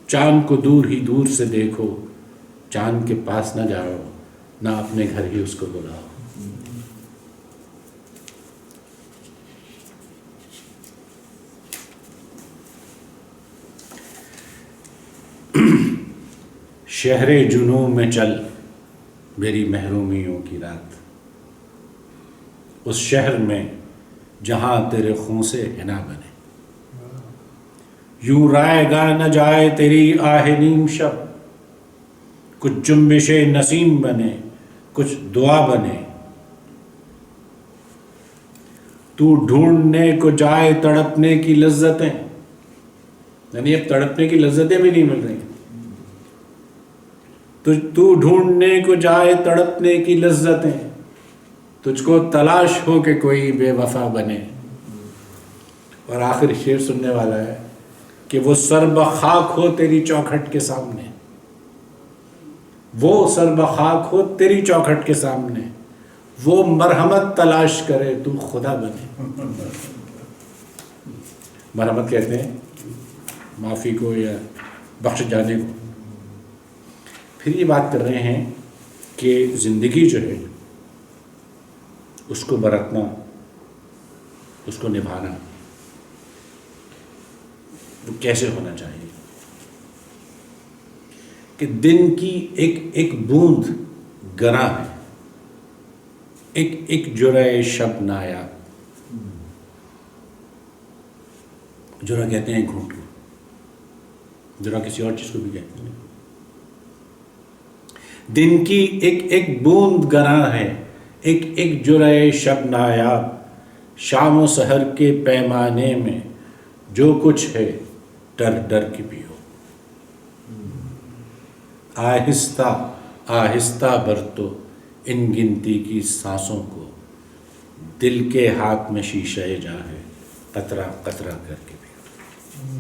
چاند کو دور ہی دور سے دیکھو، چاند کے پاس نہ جاؤ، نہ اپنے گھر ہی اس کو بلاؤ۔ شہر جنوں میں چل میری محرومیوں کی رات، اس شہر میں جہاں تیرے خون سے حنا بنے۔ یوں رائے گا نہ جائے تیری آہ نیم شب، کچھ جنبش نسیم بنے، کچھ دعا بنے۔ تو ڈھونڈنے کو جائے تڑپنے کی لذتیں، یعنی اب تڑپنے کی لذتیں بھی نہیں مل رہی۔ تو ڈھونڈنے کو جائے تڑپنے کی لذتیں، تجھ کو تلاش ہو کہ کوئی بے وفا بنے۔ اور آخر شعر سننے والا ہے کہ وہ سر بخاک ہو تیری چوکھٹ کے سامنے، وہ سر بخاک ہو تیری چوکھٹ کے سامنے، وہ مرحمت تلاش کرے تو خدا بنے۔ مرحمت کہتے ہیں معافی کو یا بخش جانے کو۔ پھر یہ بات کر رہے ہیں کہ زندگی جو ہے اس کو برتنا، اس کو نبھانا، وہ کیسے ہونا چاہیے کہ دن کی ایک ایک بوند گراں ہے، ایک جرعہ شب نایاب، جرعہ کہتے ہیں گھونٹ کو، جرعہ کسی اور چیز کو بھی کہتے ہیں۔ دن کی ایک ایک بوند گراں ہے، ایک جرعہ شب نایاب، شام و سحر کے پیمانے میں جو کچھ ہے ڈر ڈر کے پیو۔ آہستہ آہستہ برتو ان گنتی کی سانسوں کو، دل کے ہاتھ میں شیشہ جاں ہے، قطرہ قطرہ کر کے پیو۔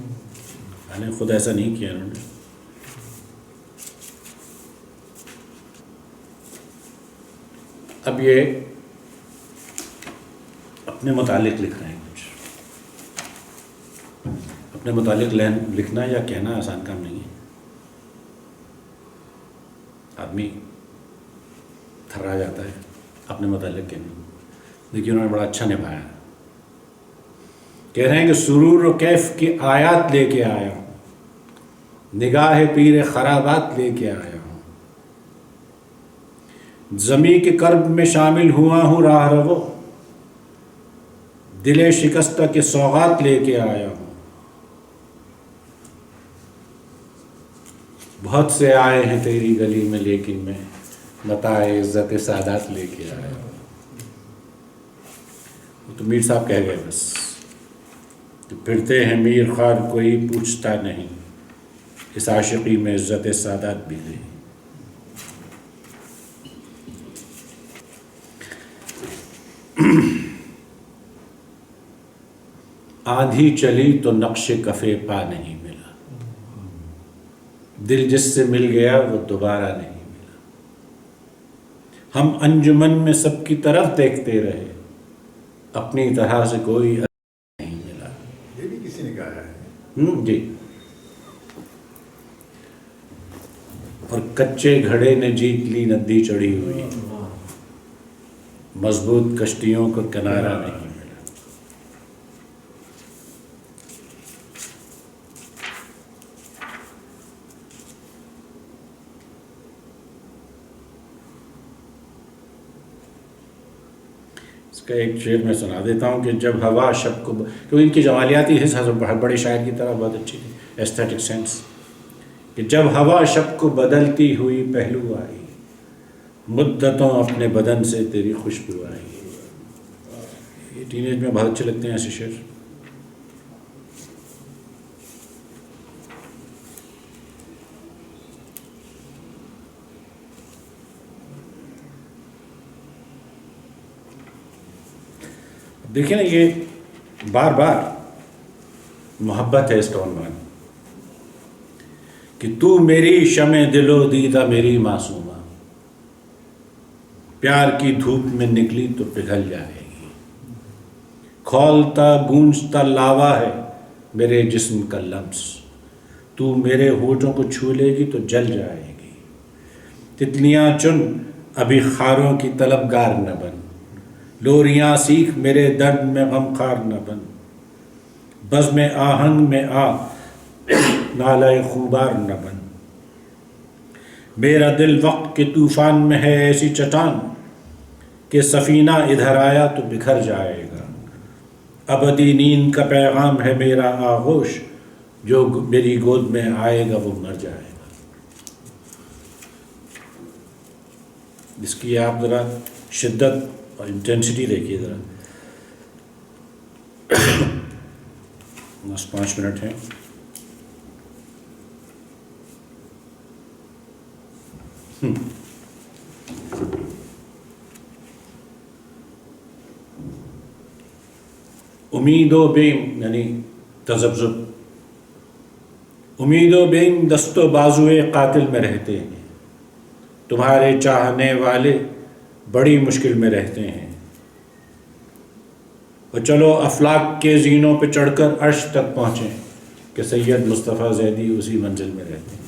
میں نے خود ایسا نہیں کیا انہوں نے۔ اب یہ اپنے متعلق لکھ رہے ہیں کچھ، اپنے متعلق لکھنا یا کہنا آسان کام نہیں ہے۔ آدمی تھرا جاتا ہے اپنے متعلق کے نہیں، لیکن انہوں نے بڑا اچھا نبھایا. کہہ رہے ہیں کہ سرور و کیف کی آیات لے کے آیا ہوں، نگاہ پیر خرابات لے کے آیا ہوں، زمیں کے کرب میں شامل ہوا ہوں راہ رو، دل شکستہ کے سوغات لے کے آیا ہوں. بہت سے آئے ہیں تیری گلی میں لیکن میں متاع عزت سعادت لے کے آیا ہوں. تو میر صاحب کہہ گئے بس کہ پھرتے ہیں میر خوار کوئی پوچھتا نہیں، اس عاشقی میں عزت سعادت بھی نہیں. آندھی چلی تو نقش کفے پا نہیں ملا، دل جس سے مل گیا وہ دوبارہ نہیں ملا. ہم انجمن میں سب کی طرف دیکھتے رہے، اپنی طرح سے کوئی نہیں ملا. یہ بھی کسی نے کہا ہے. جی. اور کچے گھڑے نے جیت لی ندی چڑھی ہوئی، مضبوط کشتیوں کو کنارہ نہیں ملا. اس کا ایک شعر میں سنا دیتا ہوں کہ جب ہوا شب کو، کیونکہ ان کی جمالیاتی حصہ بڑے شاعر کی طرح بہت اچھی تھی، ایستھیٹک سینس، کہ جب ہوا شب کو بدلتی ہوئی پہلو آئی، مدتوں اپنے بدن سے تیری خوشبو آئی. یہ ٹین ایج میں بہت اچھے لگتے ہیں ایسے شعر. دیکھیں نا، یہ بار بار محبت ہے اس کا عنوان کہ تو میری شمع دل و دیدہ میری معصومہ، پیار کی دھوپ میں نکلی تو پگھل جائے گی. کھولتا گونجتا لاوا ہے میرے جسم کا لمس، تو میرے ہونٹوں کو چھو لے گی تو جل جائے گی. تتلیاں چن ابھی خاروں کی طلبگار نہ بن، لوریاں سیکھ میرے درد میں غمخوار نہ بن. بزم آہنگ میں آ نالہ خوبار نہ بن. میرا دل وقت کے طوفان میں ہے ایسی چٹان کہ سفینہ ادھر آیا تو بکھر جائے گا. ابدی نیند کا پیغام ہے میرا آغوش، جو میری گود میں آئے گا وہ مر جائے گا. اس کی آپ ذرا شدت اور انٹینسٹی دیکھیے ذرا. بس 5 منٹ ہیں. امید و بیم یعنی تذبذب، امید و بیم دست و بازوئے قاتل میں رہتے ہیں، تمہارے چاہنے والے بڑی مشکل میں رہتے ہیں. اور چلو افلاک کے زینوں پہ چڑھ کر عرش تک پہنچیں کہ سید مصطفیٰ زیدی اسی منزل میں رہتے ہیں.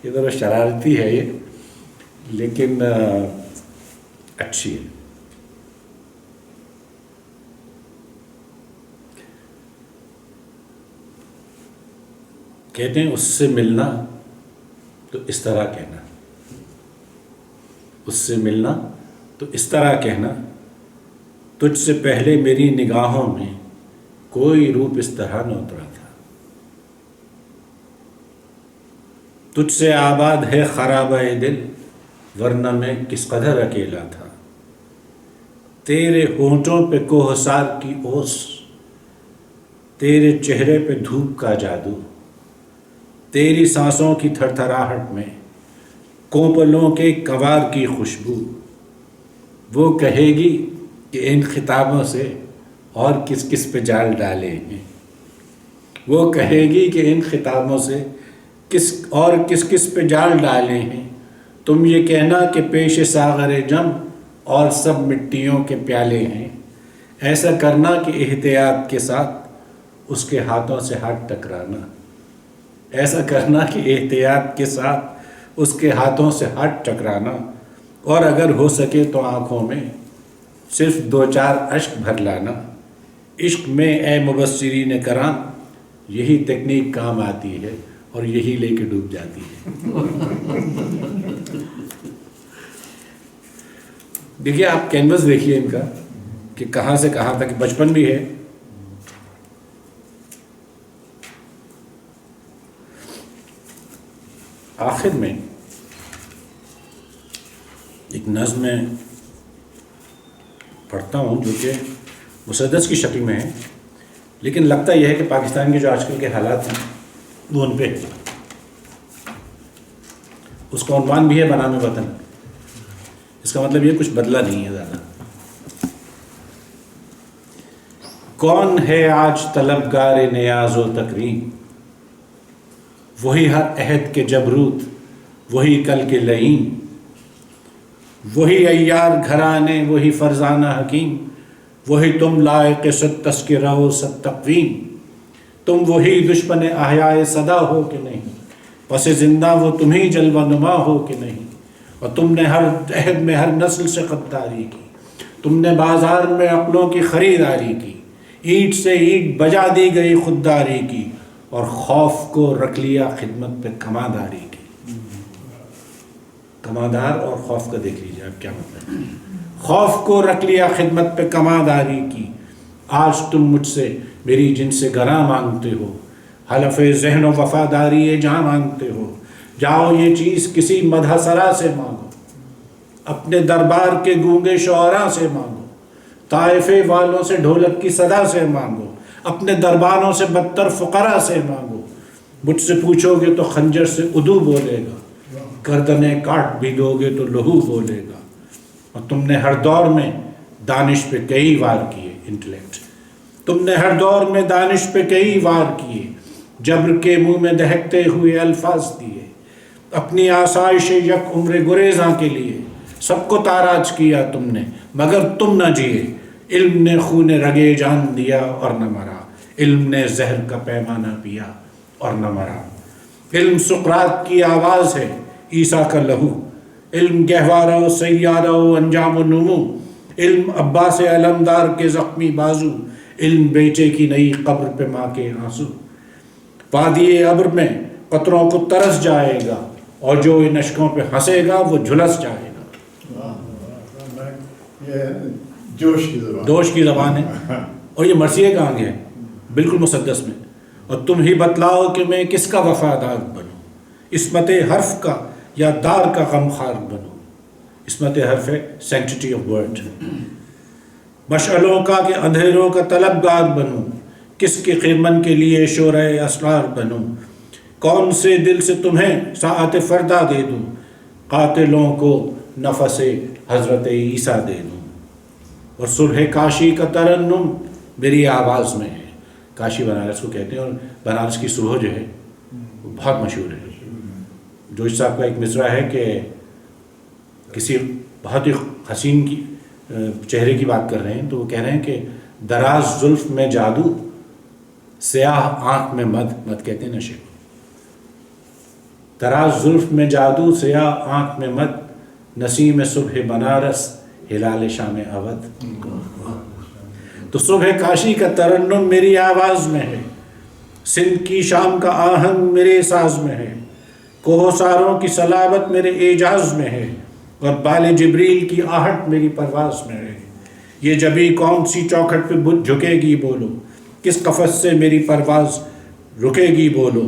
یہ ذرا شرارتی ہے یہ، لیکن اچھی ہے. کہتے ہیں اس سے ملنا تو اس طرح کہنا، اس سے ملنا تو اس طرح کہنا، تجھ سے پہلے میری نگاہوں میں کوئی روپ اس طرح نہ اترا تھا. تجھ سے آباد ہے خرابہ دل، ورنہ میں کس قدر اکیلا تھا. تیرے ہونٹوں پہ کوہسار کی اوس، تیرے چہرے پہ دھوپ کا جادو، تیری سانسوں کی تھر تھراہٹ میں کونپلوں کے کنوار کی خوشبو. وہ کہے گی کہ ان خطابوں سے اور کس کس پہ جال ڈالے ہیں، وہ کہے گی کہ ان خطابوں سے کس کس پہ جال ڈالے ہیں. تم یہ کہنا کہ پیش ساغر جم اور سب مٹیوں کے پیالے ہیں. ایسا کرنا کہ احتیاط کے ساتھ اس کے ہاتھوں سے ہاتھ ٹکرانا. ایسا کرنا کہ احتیاط کے ساتھ اس کے ہاتھوں سے ہاتھ ٹکرانا. اور اگر ہو سکے تو آنکھوں میں صرف 2-4 اشک بھر لانا. عشق میں اے مبصرین کرام یہی تکنیک کام آتی ہے اور یہی لے کے ڈوب جاتی ہے. دیکھیے آپ کینوس دیکھیے ان کا کہ کہاں سے کہاں تک بچپن بھی ہے. آخر میں ایک نظم میں پڑھتا ہوں جو کہ مسدس کی شکل میں ہے، لیکن لگتا یہ ہے کہ پاکستان کے جو آج کل کے حالات ہیں وہ ان پہ اس کا عنوان بھی ہے بنام وطن. اس کا مطلب یہ کچھ بدلا نہیں ہے زیادہ. کون ہے آج طلبگار نیاز و تکریم، وہی ہر عہد کے جبروت، وہی کل کے لئیم، وہی عیار گھرانے، وہی فرزانہ حکیم، وہی تم لائق صد تذکرہ و صد تقویم. تم وہی دشمن احیاء صدا ہو کہ نہیں، پس زندہ وہ تمہیں جلوہ نما ہو کہ نہیں. اور تم نے ہر عہد میں ہر نسل سے غداری کی، تم نے بازار میں عقلوں کی خریداری کی. اینٹ سے اینٹ بجا دی گئی خودداری کی، اور خوف کو رکھ لیا خدمت پہ کمانداری کی. کماندار اور خوف کا دیکھ لیجیے آپ کیا مطلب ہے. خوف کو رکھ لیا خدمت پہ کمانداری کی. آج تم مجھ سے میری جن سے گراں مانگتے ہو، حلف ذہن و وفاداری جہاں مانگتے ہو. جاؤ یہ چیز کسی مدح سرا سے مانگو، اپنے دربار کے گونگے شعراء سے مانگو. طائفے والوں سے ڈھولک کی صدا سے مانگو، اپنے درباروں سے بدتر فقراء سے مانگو. مجھ سے پوچھو گے تو خنجر سے ادو بولے گا، گردنیں کاٹ بھی دو گے تو لہو بولے گا. اور تم نے ہر دور میں دانش پہ کئی وار کیے. انٹلیکٹ تم نے ہر دور میں دانش پہ کئی وار کیے، جبر کے منہ میں دہکتے ہوئے الفاظ دیے. اپنی آسائش یک عمر گریزاں کے لیے سب کو تاراج کیا تم نے، مگر تم نہ جیے. علم نے خون رگے جان دیا اور نہ مرا، علم نے زہر کا پیمانہ پیا اور نہ مرا. علم سقراط کی آواز ہے، عیسیٰ کا لہو. علم گہوارہ و سیارہ و انجام و نمو. علم عباس علمدار کے زخمی بازو. علم بیچے کی نئی قبر پہ ماں کے آنسو. وادی ابر میں قطروں کو ترس جائے گا، اور جو ان اشکوں پہ ہنسے گا وہ جھلس جائے گا. جوش کی زبان ہے، اور یہ مرثیے کا آنگ ہے بالکل مسدس میں. اور تم ہی بتلاؤ کہ میں کس کا وفادار بنوں، عصمت حرف کا یا دار کا غمخوار بنوں. عصمت حرف ہے سینکٹیٹی آف ورڈ. مشعلوں کا کہ اندھیروں کا طلبگار بنوں، کس کے خرمن کے لیے شورۂ اسرار بنوں. کون سے دل سے تمہیں ساعت فردا دے دوں، قاتلوں کو نفس حضرت عیسیٰ دے دوں. اور صبح کاشی کا ترنم میری آواز میں ہے. کاشی بنارس کو کہتے ہیں، اور بنارس کی صبح جو ہے وہ بہت مشہور ہے. جوش صاحب کا ایک مصرع ہے کہ کسی بہت ہی حسین کی چہرے کی بات کر رہے ہیں، تو وہ کہہ رہے ہیں کہ دراز زلف میں جادو، سیاہ آنکھ میں مد کہتے ہیں نشے. دراز زلف میں جادو، سیاہ آنکھ میں مد، نسیم صبح بنارس، ہلال شام اودھ. تو صبح کاشی کا ترنم میری آواز میں ہے، سندھ کی شام کا آہنگ میرے ساز میں ہے، کوہساروں کی صلابت میرے اعجاز میں ہے، اور بال جبریل کی آہٹ میری پرواز میں ہے. یہ جبھی کون سی چوکھٹ پہ جھکے گی بولو، کس قفس سے میری پرواز رکے گی بولو.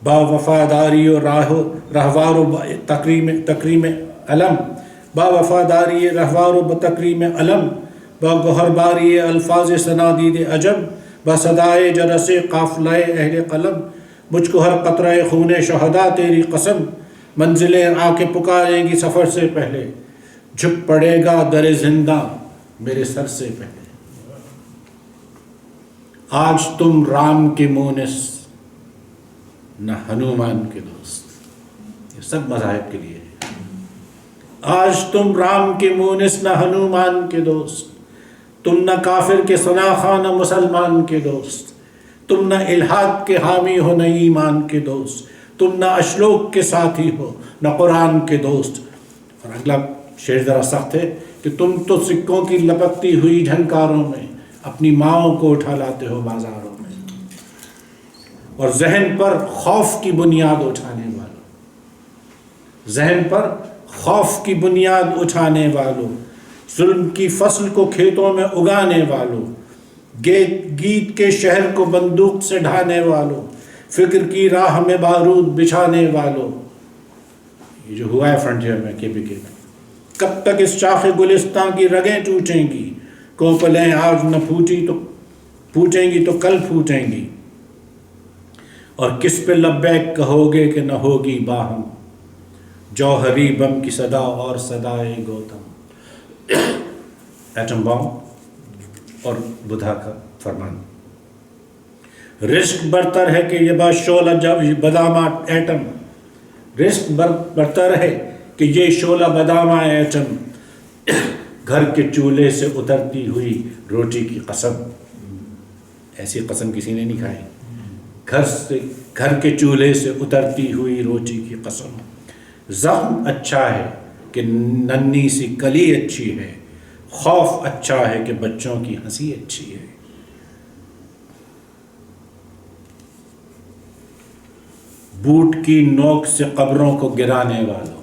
با وفاداری و رہوار و تکریم علم، با وفاداری رہوار و تکریم علم، با گوہرباری الفاظ سنادید عجب، با صدائے جرس قافلہ اہل قلم. مجھ کو ہر قطرہ خون شہداء تیری قسم، منزلیں آ کے پکاریں گی سفر سے پہلے، جھک پڑے گا در زندہ میرے سر سے پہلے. آج تم رام کے مونس نہ ہنومان کے دوست. یہ سب مذاہب کے لیے ہے. آج تم رام کے مونس نہ ہنومان کے دوست، تم نہ کافر کے صناخواں نہ مسلمان کے دوست، تم نہ الحاد کے حامی ہو نہ ایمان کے دوست، تم نہ اشلوک کے ساتھی ہو نہ قرآن کے دوست. اور اگلا شعر ذرا سخت ہے کہ تم تو سکوں کی لپکتی ہوئی جھنکاروں میں اپنی ماؤں کو اٹھا لاتے ہو بازاروں میں. اور ذہن پر خوف کی بنیاد اٹھانے والوں، ذہن پر خوف کی بنیاد اٹھانے والوں، ظلم کی فصل کو کھیتوں میں اگانے والوں، گیت کے شہر کو بندوق سے ڈھانے والوں، فکر کی راہ میں بارود بچھانے والوں. یہ جو ہوا ہے فرنٹیئر میں کے پی کے میں، کب تک اس شاخ گلستان کی رگیں ٹوٹیں گی، کوپلیں آج نہ پھوٹیں گی تو کل پھوٹیں گی. اور کس پہ لبیک کہو گے کہ نہ ہوگی باہم، جوہری بم کی صدا اور صدائے گوتم. ایٹم بم اور بدھا کا فرمان. رزق برتر ہے کہ یہ باشولہ بدامہ ایٹم، رزق برتر ہے کہ یہ شعلہ بدامہ ایٹم، گھر کے چولہے سے اترتی ہوئی روٹی کی قسم. ایسی قسم کسی نے نہیں کھائی. گھر کے چولہے سے اترتی ہوئی روٹی کی قسم. زخم اچھا ہے کہ ننھی سی کلی اچھی ہے، خوف اچھا ہے کہ بچوں کی ہنسی اچھی ہے. بوٹ کی نوک سے قبروں کو گرانے والوں،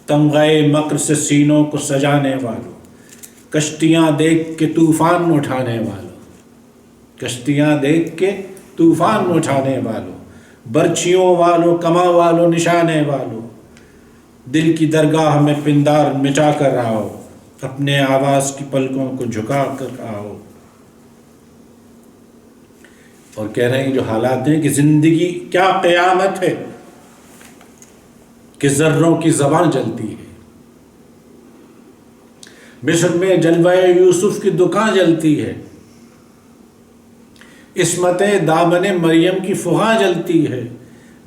تمغے مکر سے سینوں کو سجانے والوں، کشتیاں دیکھ کے طوفان اٹھانے والوں، کشتیاں دیکھ کے طوفان اٹھانے والوں، برچھیوں والوں، کما والوں، نشانے والوں، دل کی درگاہ میں پندار مٹا کر آؤ، اپنے آواز کی پلکوں کو جھکا کر آؤ. اور کہہ رہے ہیں جو حالات ہیں کہ زندگی کیا قیامت ہے کہ ذروں کی زبان جلتی ہے. مصر میں جلوہ یوسف کی دکان جلتی ہے، عصمت دامن مریم کی فغاں جلتی ہے،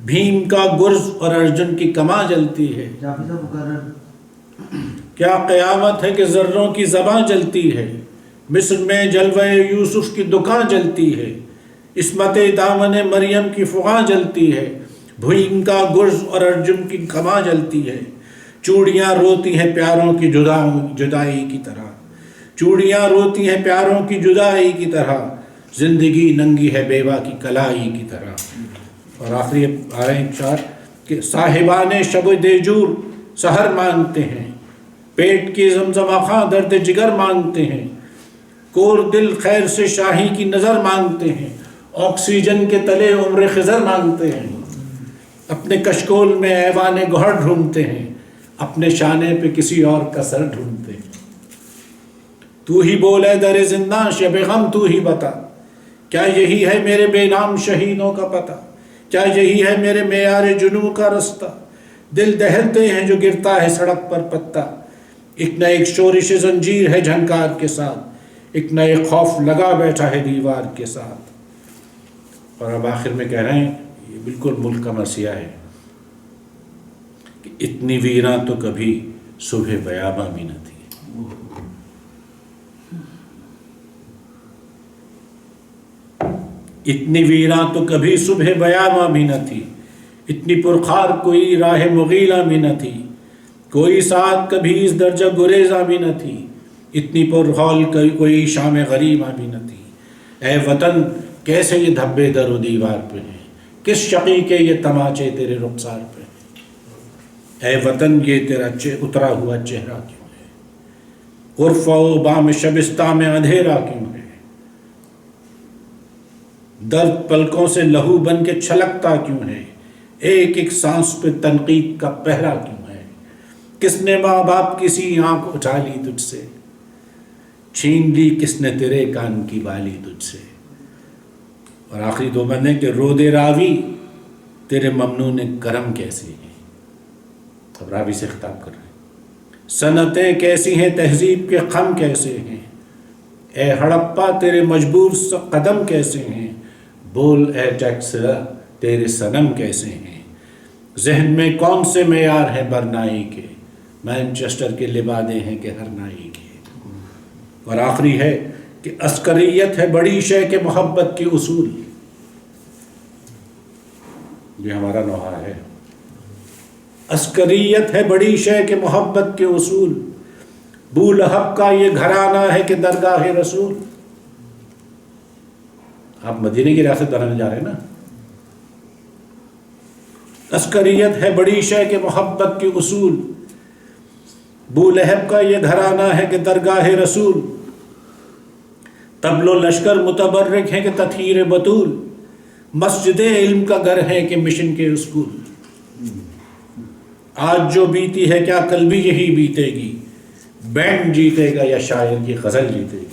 بھیم کا گرز اور ارجن کی کماں جلتی ہے. کیا قیامت ہے کہ ذروں کی زبان جلتی ہے. مصر میں جلوہ یوسف کی دکان جلتی ہے، عصمت دامن مریم کی فغاں جلتی ہے، بھیم کا گرز اور ارجن کی کماں جلتی ہے. چوڑیاں روتی ہیں پیاروں کی جدائی کی طرح، چوڑیاں روتی ہیں پیاروں کی جدائی کی طرح، زندگی ننگی ہے بیوہ کی کلائی کی طرح. اور آخری آ رہے ہیں چار کہ صاحبان شب دیجور سحر مانگتے ہیں، پیٹ کی زمزمہ خواں درد جگر مانگتے ہیں، کور دل خیر سے شاہی کی نظر مانگتے ہیں، آکسیجن کے تلے عمر خضر مانگتے ہیں، اپنے کشکول میں ایوان گوہر ڈھونڈتے ہیں، اپنے شانے پہ کسی اور کا سر ڈھونڈتے ہیں. تو ہی بولے در زنداں شب غم تو ہی بتا، کیا یہی ہے میرے بے نام شہیدوں کا پتہ، کیا یہی ہے میرے معیار جنوں کا رستہ، دل دہلتے ہیں جو گرتا ہے سڑک پر پتہ، ایک نہ ایک شورش زنجیر ہے جھنکار کے ساتھ، ایک نہ ایک خوف لگا بیٹھا ہے دیوار کے ساتھ. اور اب آخر میں کہہ رہے ہیں یہ بالکل ملک کا مسئلہ ہے کہ اتنی ویراں تو کبھی صبح بیاباں بھی نہ تھی. اتنی ویراں تو کبھی صبح بیاباں بھی نہ تھی، اتنی پرخار کوئی راہ مغیلاں بھی نہ تھی، کوئی ساتھ کبھی اس درجہ گریزاں بھی نہ تھی، اتنی پرخال کوئی شام غریباں بھی نہ تھی. اے وطن کیسے یہ دھبے در و دیوار پہ ہیں، کس شقی کے یہ تماچے تیرے رخسار پہ ہیں. اے وطن یہ تیرا اترا ہوا چہرہ کیوں ہے، عرف و بام شبستہ میں اندھیرا کیوں ہے، درد پلکوں سے لہو بن کے چھلکتا کیوں ہے، ایک ایک سانس پہ تنقید کا پہرا کیوں ہے. کس نے ماں باپ کسی آنکھ اٹھا لی تجھ سے، چھین لی کس نے تیرے کان کی بالی تجھ سے. اور آخری دو بندے کہ رود راوی تیرے ممنون کرم کیسے ہیں. اب راوی سے خطاب کر رہے ہیں، صنعتیں کیسی ہیں تہذیب کے خم کیسے ہیں، اے ہڑپا تیرے مجبور قدم کیسے ہیں، بول اے ٹیکسلا تیرے صنم کیسے ہیں. ذہن میں کون سے معیار ہیں برنائی کے، مینچسٹر کے لبادے ہیں کہ ہر نائی کے۔ اور آخری ہے کہ عسکریت ہے بڑی شے کہ محبت کے اصول، یہ ہمارا نوحہ ہے۔ عسکریت ہے بڑی شے کہ محبت کے اصول، بو لہب کا یہ گھرانہ ہے کہ درگاہ رسول۔ آپ مدینے کی ریاست بنانے جا رہے ہیں نا۔ عسکریت ہے بڑی شے کہ محبت کے اصول، بو لہب کا یہ گھرانہ ہے کہ درگاہ رسول۔ طبل و لشکر متبرک ہیں کہ تطہیر بطول، مسجد علم کا گھر ہے کہ مشن کے اسکول۔ آج جو بیتی ہے کیا کل بھی یہی بیتے گی، بینڈ جیتے گا یا شاعر کی غزل جیتے گی۔